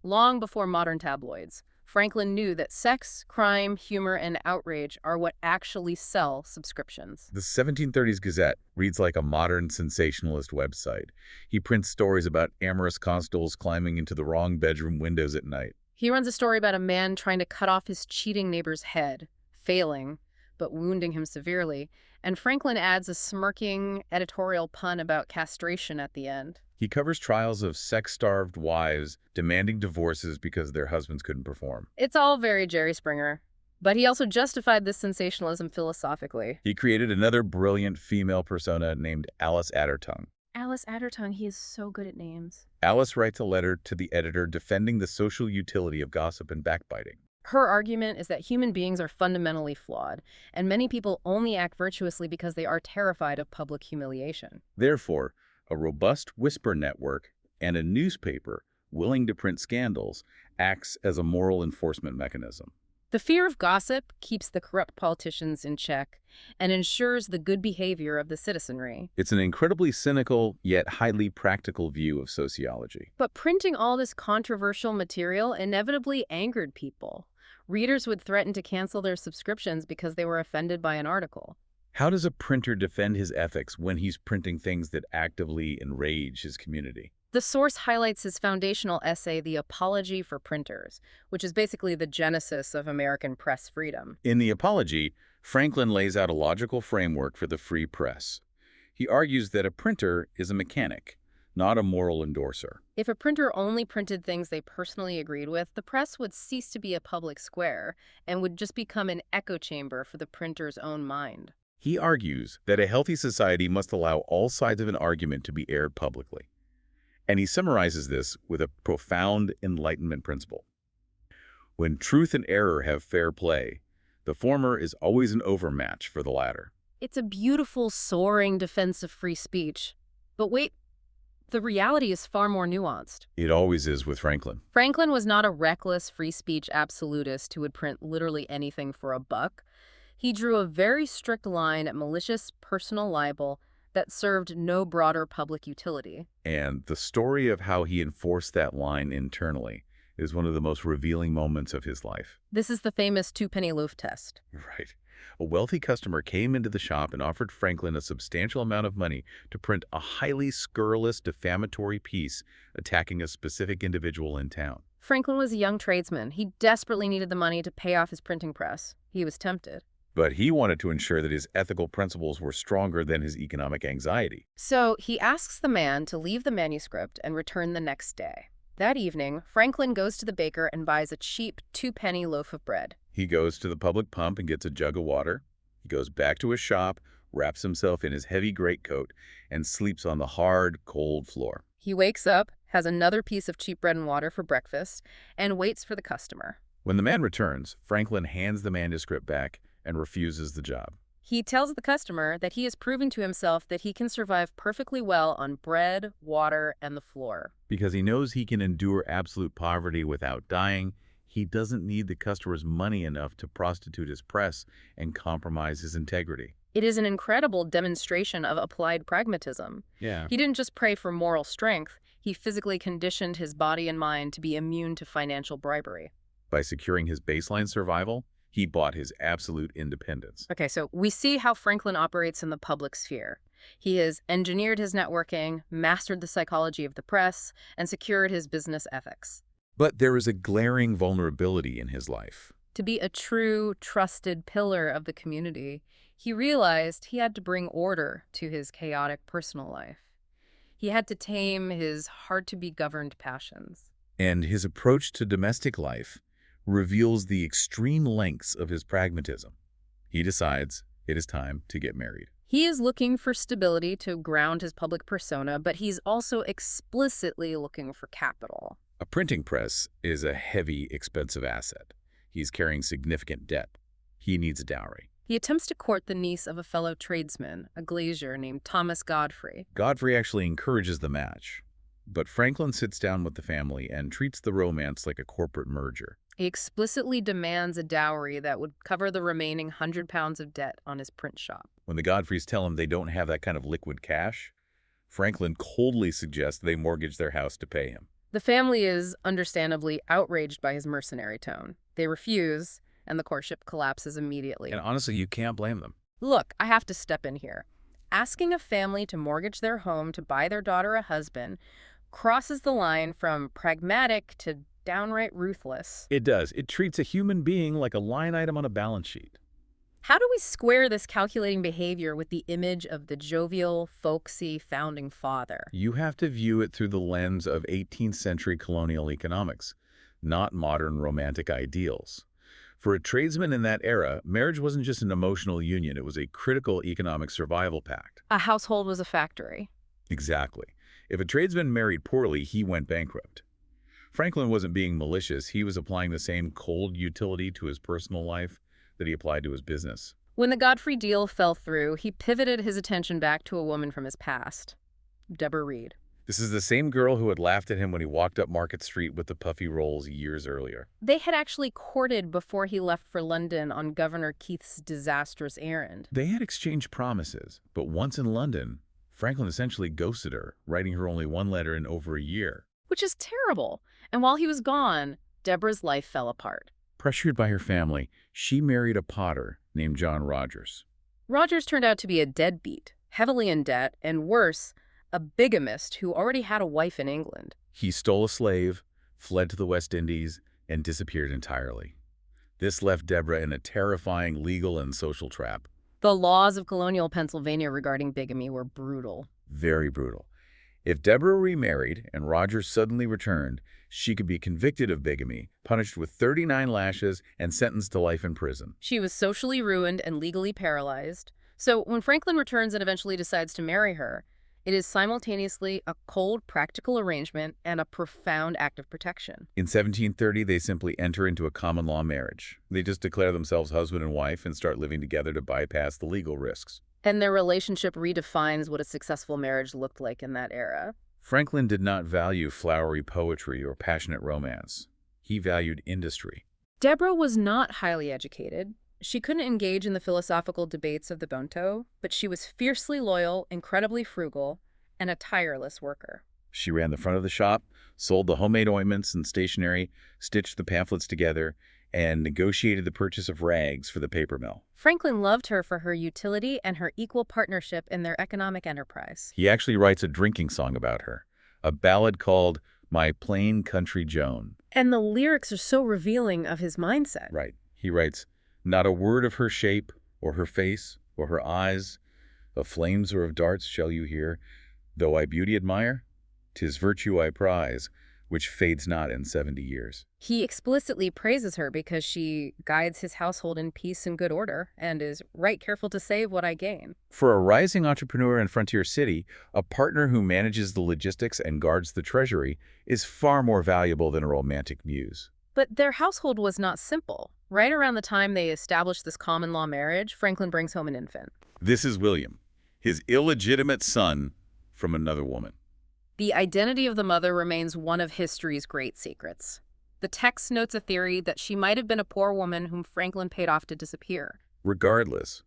Long before modern tabloids, Franklin knew that sex, crime, humor, and outrage are what actually sell subscriptions. The 1730s Gazette reads like a modern sensationalist website. He prints stories about amorous constables climbing into the wrong bedroom windows at night. He runs a story about a man trying to cut off his cheating neighbor's head, failing, but wounding him severely, and Franklin adds a smirking editorial pun about castration at the end. He covers trials of sex-starved wives demanding divorces because their husbands couldn't perform. It's all very Jerry Springer, but he also justified this sensationalism philosophically. He created another brilliant female persona named Alice Addertongue. Alice Addertongue, he is so good at names. Alice writes a letter to the editor defending the social utility of gossip and backbiting. Her argument is that human beings are fundamentally flawed, and many people only act virtuously because they are terrified of public humiliation. Therefore, a robust whisper network and a newspaper willing to print scandals acts as a moral enforcement mechanism. The fear of gossip keeps the corrupt politicians in check and ensures the good behavior of the citizenry. It's an incredibly cynical yet highly practical view of sociology. But printing all this controversial material inevitably angered people. Readers would threaten to cancel their subscriptions because they were offended by an article. How does a printer defend his ethics when he's printing things that actively enrage his community? The source highlights his foundational essay, The Apology for Printers, which is basically the genesis of American press freedom. In The Apology, Franklin lays out a logical framework for the free press. He argues that a printer is a mechanic, not a moral endorser. If a printer only printed things they personally agreed with, the press would cease to be a public square and would just become an echo chamber for the printer's own mind. He argues that a healthy society must allow all sides of an argument to be aired publicly. And he summarizes this with a profound Enlightenment principle. When truth and error have fair play, the former is always an overmatch for the latter. It's a beautiful, soaring defense of free speech. But wait, the reality is far more nuanced. It always is with Franklin. Franklin was not a reckless free speech absolutist who would print literally anything for a buck. He drew a very strict line at malicious personal libel that served no broader public utility. And the story of how he enforced that line internally is one of the most revealing moments of his life. This is the famous two-penny loaf test. Right. A wealthy customer came into the shop and offered Franklin a substantial amount of money to print a highly scurrilous, defamatory piece attacking a specific individual in town. Franklin was a young tradesman. He desperately needed the money to pay off his printing press. He was tempted. But he wanted to ensure that his ethical principles were stronger than his economic anxiety. So he asks the man to leave the manuscript and return the next day. That evening, Franklin goes to the baker and buys a cheap two-penny loaf of bread. He goes to the public pump and gets a jug of water. He goes back to his shop, wraps himself in his heavy greatcoat, and sleeps on the hard, cold floor. He wakes up, has another piece of cheap bread and water for breakfast, and waits for the customer. When the man returns, Franklin hands the manuscript back and refuses the job. He tells the customer that he has proven to himself that he can survive perfectly well on bread, water, and the floor. Because he knows he can endure absolute poverty without dying, he doesn't need the customer's money enough to prostitute his press and compromise his integrity. It is an incredible demonstration of applied pragmatism. Yeah. He didn't just pray for moral strength, he physically conditioned his body and mind to be immune to financial bribery. By securing his baseline survival, he bought his absolute independence. Okay, so we see how Franklin operates in the public sphere. He has engineered his networking, mastered the psychology of the press, and secured his business ethics. But there is a glaring vulnerability in his life. To be a true, trusted pillar of the community, he realized he had to bring order to his chaotic personal life. He had to tame his hard-to-be-governed passions. And his approach to domestic life reveals the extreme lengths of his pragmatism. He decides it is time to get married. He is looking for stability to ground his public persona, but he's also explicitly looking for capital. A printing press is a heavy, expensive asset. He's carrying significant debt. He needs a dowry. He attempts to court the niece of a fellow tradesman, a glazier named Thomas Godfrey. Godfrey actually encourages the match, but Franklin sits down with the family and treats the romance like a corporate merger. He explicitly demands a dowry that would cover the remaining 100 pounds of debt on his print shop. When the Godfreys tell him they don't have that kind of liquid cash, Franklin coldly suggests they mortgage their house to pay him. The family is understandably outraged by his mercenary tone. They refuse, and the courtship collapses immediately. And honestly, you can't blame them. Look, I have to step in here. Asking a family to mortgage their home to buy their daughter a husband crosses the line from pragmatic to downright ruthless. It does. It treats a human being like a line item on a balance sheet. How do we square this calculating behavior with the image of the jovial, folksy founding father? You have to view it through the lens of 18th century colonial economics, not modern romantic ideals. For a tradesman in that era, marriage wasn't just an emotional union, it was a critical economic survival pact. A household was a factory. Exactly. If a tradesman married poorly, he went bankrupt. Franklin wasn't being malicious, he was applying the same cold utility to his personal life that he applied to his business. When the Godfrey deal fell through, he pivoted his attention back to a woman from his past, Deborah Reed. This is the same girl who had laughed at him when he walked up Market Street with the puffy rolls years earlier. They had actually courted before he left for London on Governor Keith's disastrous errand. They had exchanged promises, but once in London, Franklin essentially ghosted her, writing her only one letter in over a year. Which is terrible. And while he was gone, Deborah's life fell apart. Pressured by her family, she married a potter named John Rogers. Rogers turned out to be a deadbeat, heavily in debt, and worse, a bigamist who already had a wife in England. He stole a slave, fled to the West Indies, and disappeared entirely. This left Deborah in a terrifying legal and social trap. The laws of colonial Pennsylvania regarding bigamy were brutal. Very brutal. If Deborah remarried and Rogers suddenly returned, she could be convicted of bigamy, punished with 39 lashes, and sentenced to life in prison. She was socially ruined and legally paralyzed. So when Franklin returns and eventually decides to marry her, it is simultaneously a cold, practical arrangement and a profound act of protection. In 1730, they simply enter into a common law marriage. They just declare themselves husband and wife and start living together to bypass the legal risks. And their relationship redefines what a successful marriage looked like in that era. Franklin did not value flowery poetry or passionate romance. He valued industry. Deborah was not highly educated. She couldn't engage in the philosophical debates of the Bonto, but she was fiercely loyal, incredibly frugal, and a tireless worker. She ran the front of the shop, sold the homemade ointments and stationery, stitched the pamphlets together, and negotiated the purchase of rags for the paper mill. Franklin loved her for her utility and her equal partnership in their economic enterprise. He actually writes a drinking song about her, a ballad called My Plain Country Joan. And the lyrics are so revealing of his mindset. Right. He writes, not a word of her shape, or her face, or her eyes, of flames or of darts shall you hear, though I beauty admire, 'tis virtue I prize, which fades not in 70 years. He explicitly praises her because she guides his household in peace and good order and is right careful to save what I gain. For a rising entrepreneur in Frontier City, a partner who manages the logistics and guards the treasury is far more valuable than a romantic muse. But their household was not simple. Right around the time they established this common law marriage, Franklin brings home an infant. This is William, his illegitimate son from another woman. The identity of the mother remains one of history's great secrets. The text notes a theory that she might have been a poor woman whom Franklin paid off to disappear. Regardless,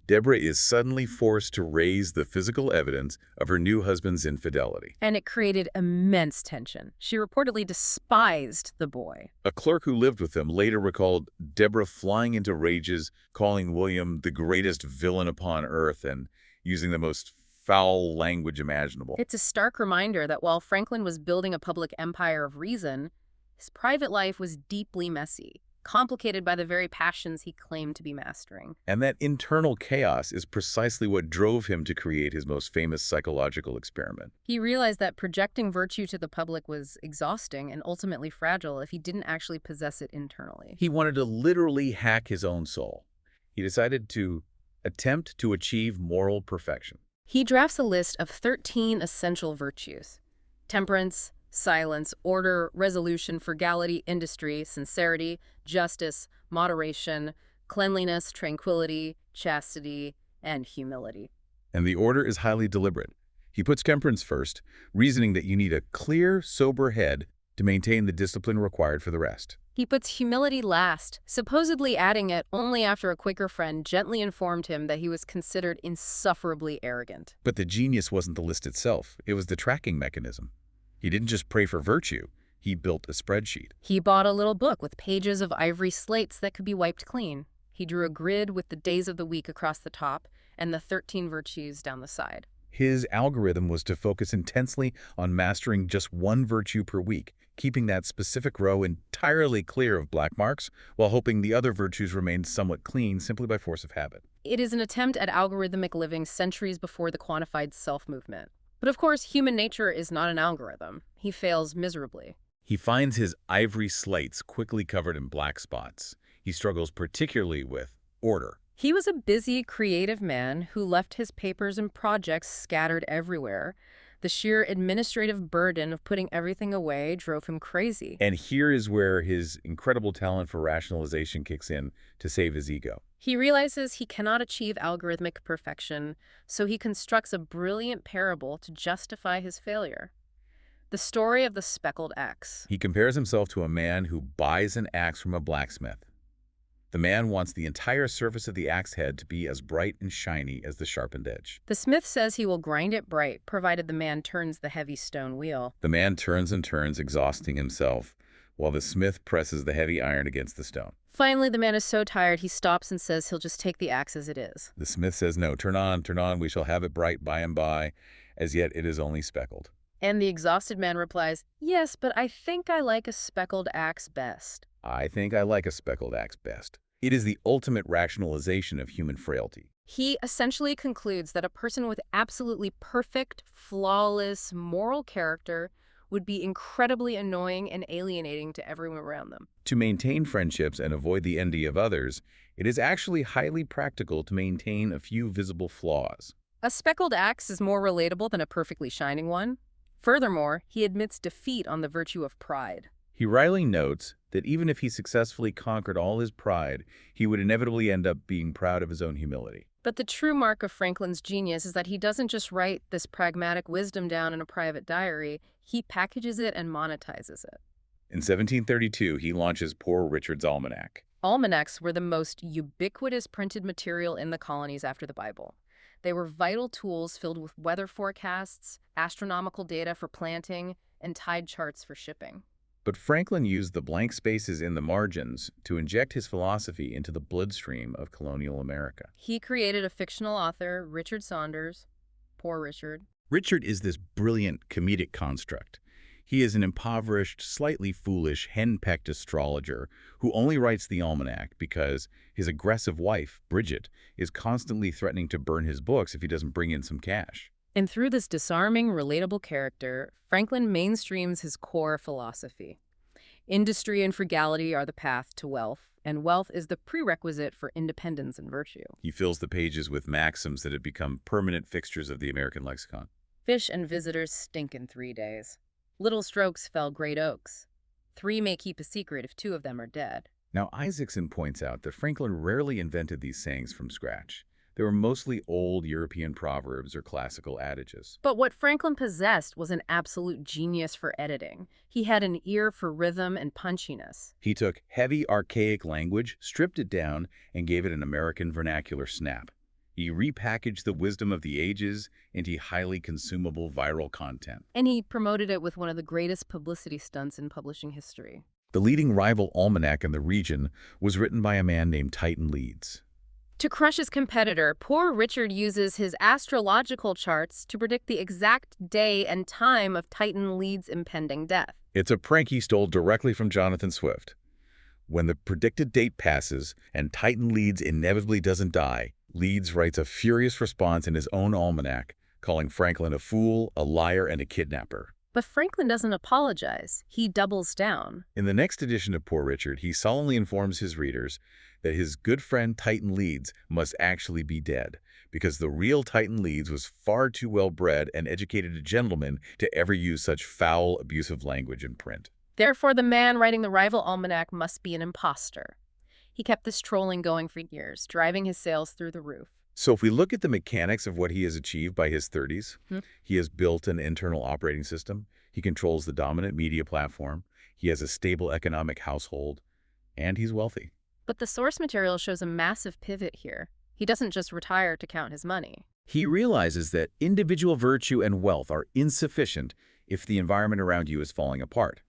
Deborah is suddenly forced to raise the physical evidence of her new husband's infidelity. And it created immense tension. She reportedly despised the boy. A clerk who lived with them later recalled Deborah flying into rages, calling William the greatest villain upon earth and using the most foul language imaginable. It's a stark reminder that while Franklin was building a public empire of reason, his private life was deeply messy, complicated by the very passions he claimed to be mastering. And that internal chaos is precisely what drove him to create his most famous psychological experiment. He realized that projecting virtue to the public was exhausting and ultimately fragile if he didn't actually possess it internally. He wanted to literally hack his own soul. He decided to attempt to achieve moral perfection. He drafts a list of 13 essential virtues: temperance, silence, order, resolution, frugality, industry, sincerity, justice, moderation, cleanliness, tranquility, chastity, and humility. And the order is highly deliberate. He puts temperance first, reasoning that you need a clear, sober head to maintain the discipline required for the rest. He puts humility last, supposedly adding it only after a Quaker friend gently informed him that he was considered insufferably arrogant. But the genius wasn't the list itself. It was the tracking mechanism. He didn't just pray for virtue. He built a spreadsheet. He bought a little book with pages of ivory slates that could be wiped clean. He drew a grid with the days of the week across the top and the 13 virtues down the side. His algorithm was to focus intensely on mastering just one virtue per week, keeping that specific row entirely clear of black marks, while hoping the other virtues remained somewhat clean simply by force of habit. It is an attempt at algorithmic living centuries before the quantified self movement. But of course, human nature is not an algorithm. He fails miserably. He finds his ivory slates quickly covered in black spots. He struggles particularly with order. He was a busy, creative man who left his papers and projects scattered everywhere. The sheer administrative burden of putting everything away drove him crazy. And here is where his incredible talent for rationalization kicks in to save his ego. He realizes he cannot achieve algorithmic perfection, so he constructs a brilliant parable to justify his failure. The story of the speckled axe. He compares himself to a man who buys an axe from a blacksmith. The man wants the entire surface of the axe head to be as bright and shiny as the sharpened edge. The smith says he will grind it bright, provided the man turns the heavy stone wheel. The man turns and turns, exhausting himself, while the smith presses the heavy iron against the stone. Finally, the man is so tired he stops and says he'll just take the axe as it is. The smith says, "No, turn on, we shall have it bright by and by. As yet it is only speckled." And the exhausted man replies, "Yes, but I think I like a speckled axe best." I think I like a speckled axe best. It is the ultimate rationalization of human frailty. He essentially concludes that a person with absolutely perfect, flawless, moral character would be incredibly annoying and alienating to everyone around them. To maintain friendships and avoid the envy of others, it is actually highly practical to maintain a few visible flaws. A speckled axe is more relatable than a perfectly shining one. Furthermore, he admits defeat on the virtue of pride. He wryly notes that even if he successfully conquered all his pride, he would inevitably end up being proud of his own humility. But the true mark of Franklin's genius is that he doesn't just write this pragmatic wisdom down in a private diary, he packages it and monetizes it. In 1732, he launches Poor Richard's Almanac. Almanacs were the most ubiquitous printed material in the colonies after the Bible. They were vital tools filled with weather forecasts, astronomical data for planting, and tide charts for shipping. But Franklin used the blank spaces in the margins to inject his philosophy into the bloodstream of colonial America. He created a fictional author, Richard Saunders, Poor Richard. Richard is this brilliant comedic construct. He is an impoverished, slightly foolish, henpecked astrologer who only writes the almanac because his aggressive wife, Bridget, is constantly threatening to burn his books if he doesn't bring in some cash. And through this disarming, relatable character, Franklin mainstreams his core philosophy. Industry and frugality are the path to wealth, and wealth is the prerequisite for independence and virtue. He fills the pages with maxims that have become permanent fixtures of the American lexicon. Fish and visitors stink in 3 days. Little strokes fell great oaks. 3 may keep a secret if 2 of them are dead. Now, Isaacson points out that Franklin rarely invented these sayings from scratch. They were mostly old European proverbs or classical adages. But what Franklin possessed was an absolute genius for editing. He had an ear for rhythm and punchiness. He took heavy, archaic language, stripped it down, and gave it an American vernacular snap. He repackaged the wisdom of the ages into highly consumable viral content. And he promoted it with one of the greatest publicity stunts in publishing history. The leading rival almanac in the region was written by a man named Titan Leeds. To crush his competitor, Poor Richard uses his astrological charts to predict the exact day and time of Titan Leeds' impending death. It's a prank he stole directly from Jonathan Swift. When the predicted date passes and Titan Leeds inevitably doesn't die, Leeds writes a furious response in his own almanac, calling Franklin a fool, a liar, and a kidnapper. But Franklin doesn't apologize. He doubles down. In the next edition of Poor Richard, he solemnly informs his readers that his good friend Titan Leeds must actually be dead, because the real Titan Leeds was far too well-bred and educated a gentleman to ever use such foul, abusive language in print. Therefore, the man writing the rival almanac must be an imposter. He kept this trolling going for years, driving his sales through the roof. So if we look at the mechanics of what he has achieved by his 30s, he has built an internal operating system, he controls the dominant media platform, he has a stable economic household, and he's wealthy. But the source material shows a massive pivot here. He doesn't just retire to count his money. He realizes that individual virtue and wealth are insufficient if the environment around you is falling apart.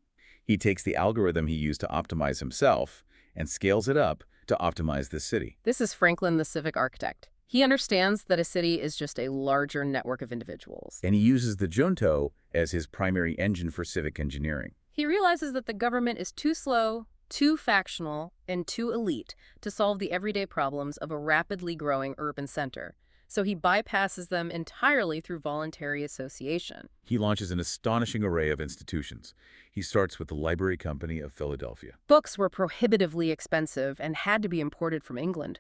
He takes the algorithm he used to optimize himself and scales it up to optimize the city. This is Franklin, the civic architect. He understands that a city is just a larger network of individuals. And he uses the junto as his primary engine for civic engineering. He realizes that the government is too slow, too factional, and too elite to solve the everyday problems of a rapidly growing urban center. So he bypasses them entirely through voluntary association. He launches an astonishing array of institutions. He starts with the Library Company of Philadelphia. Books were prohibitively expensive and had to be imported from England.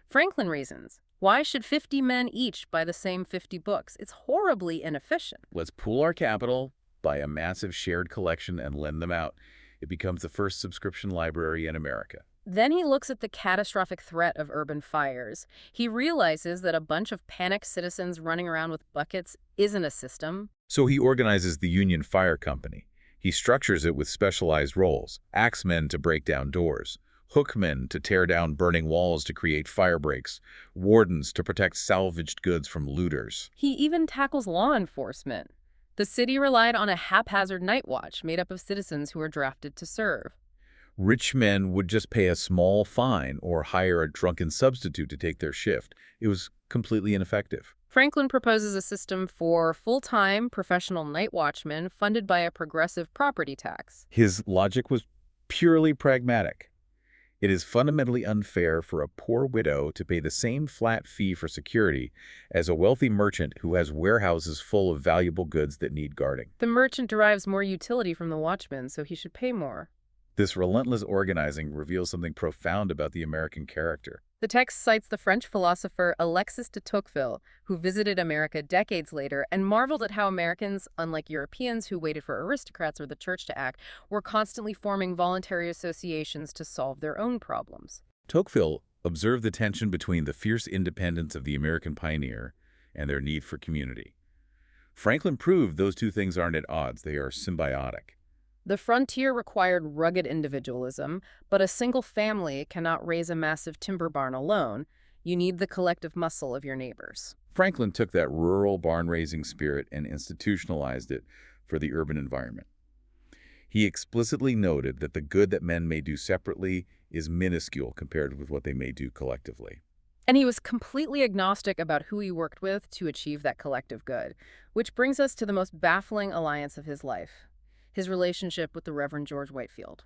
Franklin reasons, why should 50 men each buy the same 50 books? It's horribly inefficient. Let's pool our capital, buy a massive shared collection, and lend them out. It becomes the first subscription library in America. Then he looks at the catastrophic threat of urban fires. He realizes that a bunch of panicked citizens running around with buckets isn't a system. So he organizes the Union Fire Company. He structures it with specialized roles: axemen to break down doors, hookmen to tear down burning walls to create fire breaks, wardens to protect salvaged goods from looters. He even tackles law enforcement. The city relied on a haphazard night watch made up of citizens who were drafted to serve. Rich men would just pay a small fine or hire a drunken substitute to take their shift. It was completely ineffective. Franklin proposes a system for full-time professional night watchmen funded by a progressive property tax. His logic was purely pragmatic. It is fundamentally unfair for a poor widow to pay the same flat fee for security as a wealthy merchant who has warehouses full of valuable goods that need guarding. The merchant derives more utility from the watchman, so he should pay more. This relentless organizing reveals something profound about the American character. The text cites the French philosopher Alexis de Tocqueville, who visited America decades later and marveled at how Americans, unlike Europeans who waited for aristocrats or the church to act, were constantly forming voluntary associations to solve their own problems. Tocqueville observed the tension between the fierce independence of the American pioneer and their need for community. Franklin proved those two things aren't at odds, they are symbiotic. The frontier required rugged individualism, but a single family cannot raise a massive timber barn alone. You need the collective muscle of your neighbors. Franklin took that rural barn-raising spirit and institutionalized it for the urban environment. He explicitly noted that the good that men may do separately is minuscule compared with what they may do collectively. And he was completely agnostic about who he worked with to achieve that collective good, which brings us to the most baffling alliance of his life. His relationship with the Reverend George Whitefield.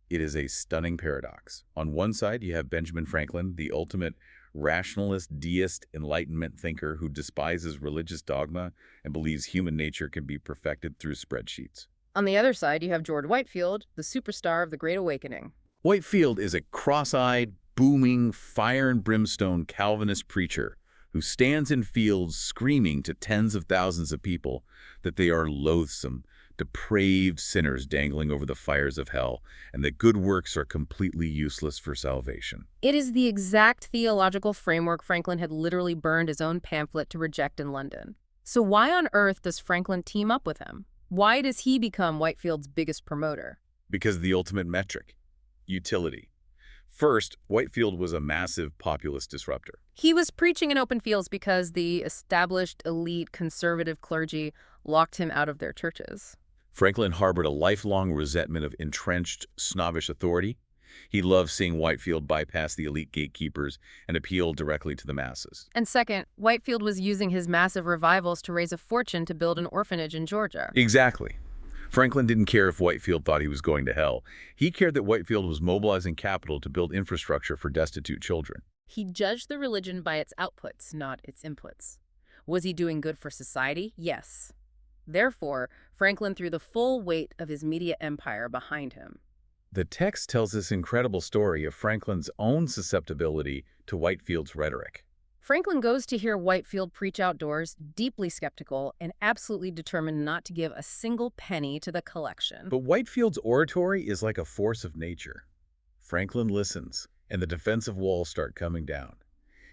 It is a stunning paradox. On one side, you have Benjamin Franklin, the ultimate rationalist, deist, Enlightenment thinker who despises religious dogma and believes human nature can be perfected through spreadsheets. On the other side, you have George Whitefield, the superstar of the Great Awakening. Whitefield is a cross-eyed, booming, fire and brimstone Calvinist preacher who stands in fields screaming to tens of thousands of people that they are loathsome, depraved sinners dangling over the fires of hell, and that good works are completely useless for salvation. It is the exact theological framework Franklin had literally burned his own pamphlet to reject in London. So why on earth does Franklin team up with him? Why does he become Whitefield's biggest promoter? Because the ultimate metric, utility. First, Whitefield was a massive populist disruptor. He was preaching in open fields because the established elite conservative clergy locked him out of their churches. Franklin harbored a lifelong resentment of entrenched, snobbish authority. He loved seeing Whitefield bypass the elite gatekeepers and appeal directly to the masses. And second, Whitefield was using his massive revivals to raise a fortune to build an orphanage in Georgia. Exactly. Franklin didn't care if Whitefield thought he was going to hell. He cared that Whitefield was mobilizing capital to build infrastructure for destitute children. He judged the religion by its outputs, not its inputs. Was he doing good for society? Yes. Therefore, Franklin threw the full weight of his media empire behind him. The text tells this incredible story of Franklin's own susceptibility to Whitefield's rhetoric. Franklin goes to hear Whitefield preach outdoors, deeply skeptical and absolutely determined not to give a single penny to the collection. But Whitefield's oratory is like a force of nature. Franklin listens, and the defensive walls start coming down.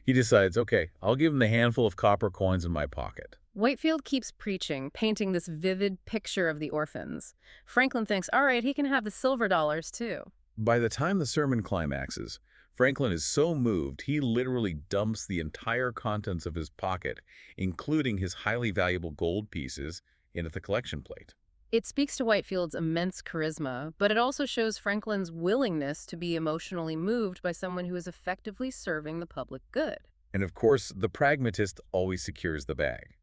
He decides, okay, I'll give him the handful of copper coins in my pocket. Whitefield keeps preaching, painting this vivid picture of the orphans. Franklin thinks, all right, he can have the silver dollars too. By the time the sermon climaxes, Franklin is so moved he literally dumps the entire contents of his pocket, including his highly valuable gold pieces, into the collection plate. It speaks to Whitefield's immense charisma, but it also shows Franklin's willingness to be emotionally moved by someone who is effectively serving the public good. And of course, the pragmatist always secures the bag.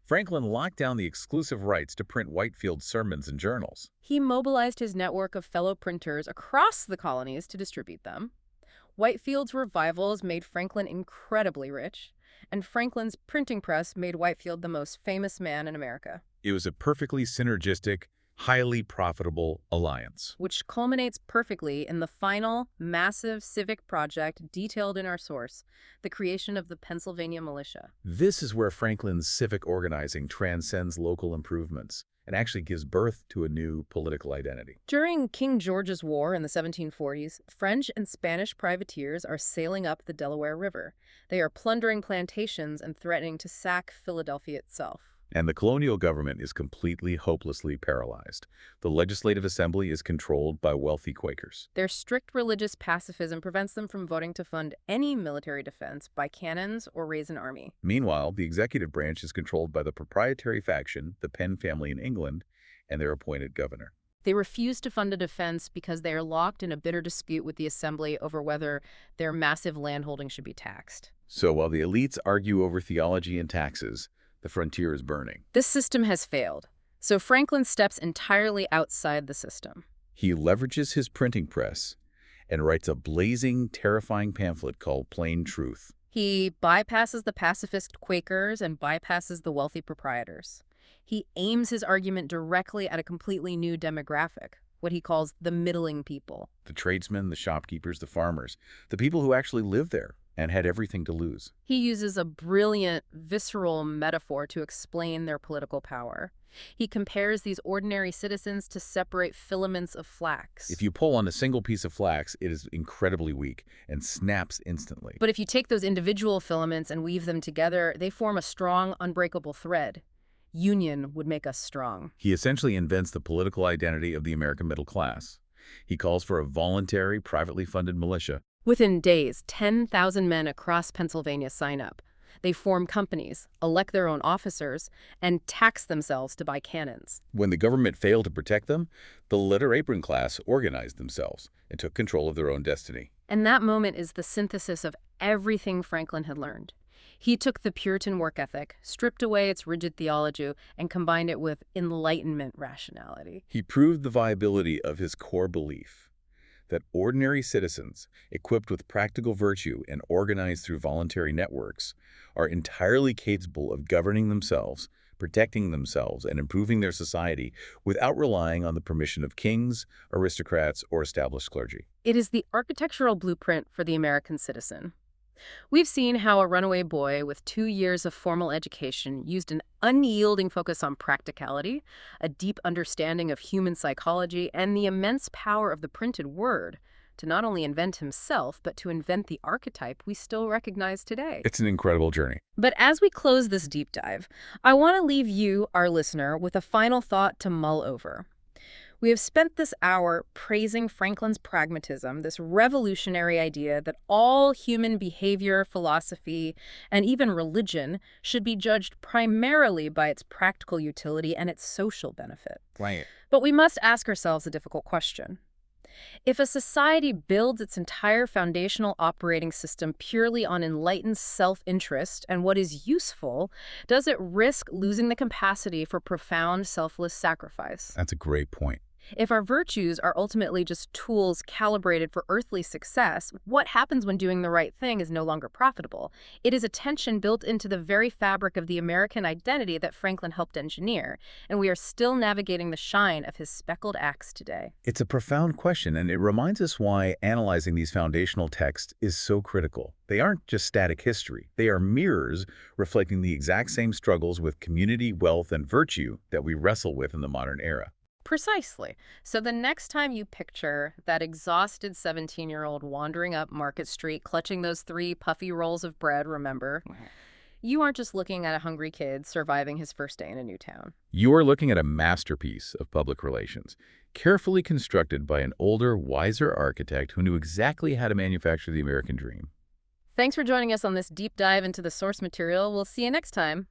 Franklin locked down the exclusive rights to print Whitefield's sermons and journals. He mobilized his network of fellow printers across the colonies to distribute them. Whitefield's revivals made Franklin incredibly rich, and Franklin's printing press made Whitefield the most famous man in America. It was a perfectly synergistic, highly profitable alliance. Which culminates perfectly in the final, massive civic project detailed in our source, the creation of the Pennsylvania militia. This is where Franklin's civic organizing transcends local improvements and actually gives birth to a new political identity. During King George's War in the 1740s, French and Spanish privateers are sailing up the Delaware River. They are plundering plantations and threatening to sack Philadelphia itself. And the colonial government is completely, hopelessly paralyzed. The legislative assembly is controlled by wealthy Quakers. Their strict religious pacifism prevents them from voting to fund any military defense, buy cannons, or raise an army. Meanwhile, the executive branch is controlled by the proprietary faction, the Penn family in England, and their appointed governor. They refuse to fund a defense because they are locked in a bitter dispute with the assembly over whether their massive landholding should be taxed. So while the elites argue over theology and taxes, the frontier is burning. This system has failed, so Franklin steps entirely outside the system. He leverages his printing press and writes a blazing, terrifying pamphlet called Plain Truth. He bypasses the pacifist Quakers and bypasses the wealthy proprietors. He aims his argument directly at a completely new demographic, what he calls the middling people. The tradesmen, the shopkeepers, the farmers, the people who actually live there and had everything to lose. He uses a brilliant, visceral metaphor to explain their political power. He compares these ordinary citizens to separate filaments of flax. If you pull on a single piece of flax, it is incredibly weak and snaps instantly. But if you take those individual filaments and weave them together, they form a strong, unbreakable thread. Union would make us strong. He essentially invents the political identity of the American middle class. He calls for a voluntary, privately funded militia. Within days, 10,000 men across Pennsylvania sign up. They form companies, elect their own officers, and tax themselves to buy cannons. When the government failed to protect them, the letter apron class organized themselves and took control of their own destiny. And that moment is the synthesis of everything Franklin had learned. He took the Puritan work ethic, stripped away its rigid theology, and combined it with Enlightenment rationality. He proved the viability of his core belief that ordinary citizens, equipped with practical virtue and organized through voluntary networks, are entirely capable of governing themselves, protecting themselves, and improving their society without relying on the permission of kings, aristocrats, or established clergy. It is the architectural blueprint for the American citizen. We've seen how a runaway boy with 2 years of formal education used an unyielding focus on practicality, a deep understanding of human psychology, and the immense power of the printed word to not only invent himself, but to invent the archetype we still recognize today. It's an incredible journey. But as we close this deep dive, I want to leave you, our listener, with a final thought to mull over. We have spent this hour praising Franklin's pragmatism, this revolutionary idea that all human behavior, philosophy, and even religion should be judged primarily by its practical utility and its social benefit. Right. But we must ask ourselves a difficult question. If a society builds its entire foundational operating system purely on enlightened self-interest and what is useful, does it risk losing the capacity for profound selfless sacrifice? That's a great point. If our virtues are ultimately just tools calibrated for earthly success, what happens when doing the right thing is no longer profitable? It is a tension built into the very fabric of the American identity that Franklin helped engineer, and we are still navigating the shine of his speckled axe today. It's a profound question, and it reminds us why analyzing these foundational texts is so critical. They aren't just static history. They are mirrors reflecting the exact same struggles with community, wealth, and virtue that we wrestle with in the modern era. Precisely. So the next time you picture that exhausted 17-year-old wandering up Market Street, clutching those 3 puffy rolls of bread, remember, you aren't just looking at a hungry kid surviving his first day in a new town. You are looking at a masterpiece of public relations, carefully constructed by an older, wiser architect who knew exactly how to manufacture the American dream. Thanks for joining us on this deep dive into the source material. We'll see you next time.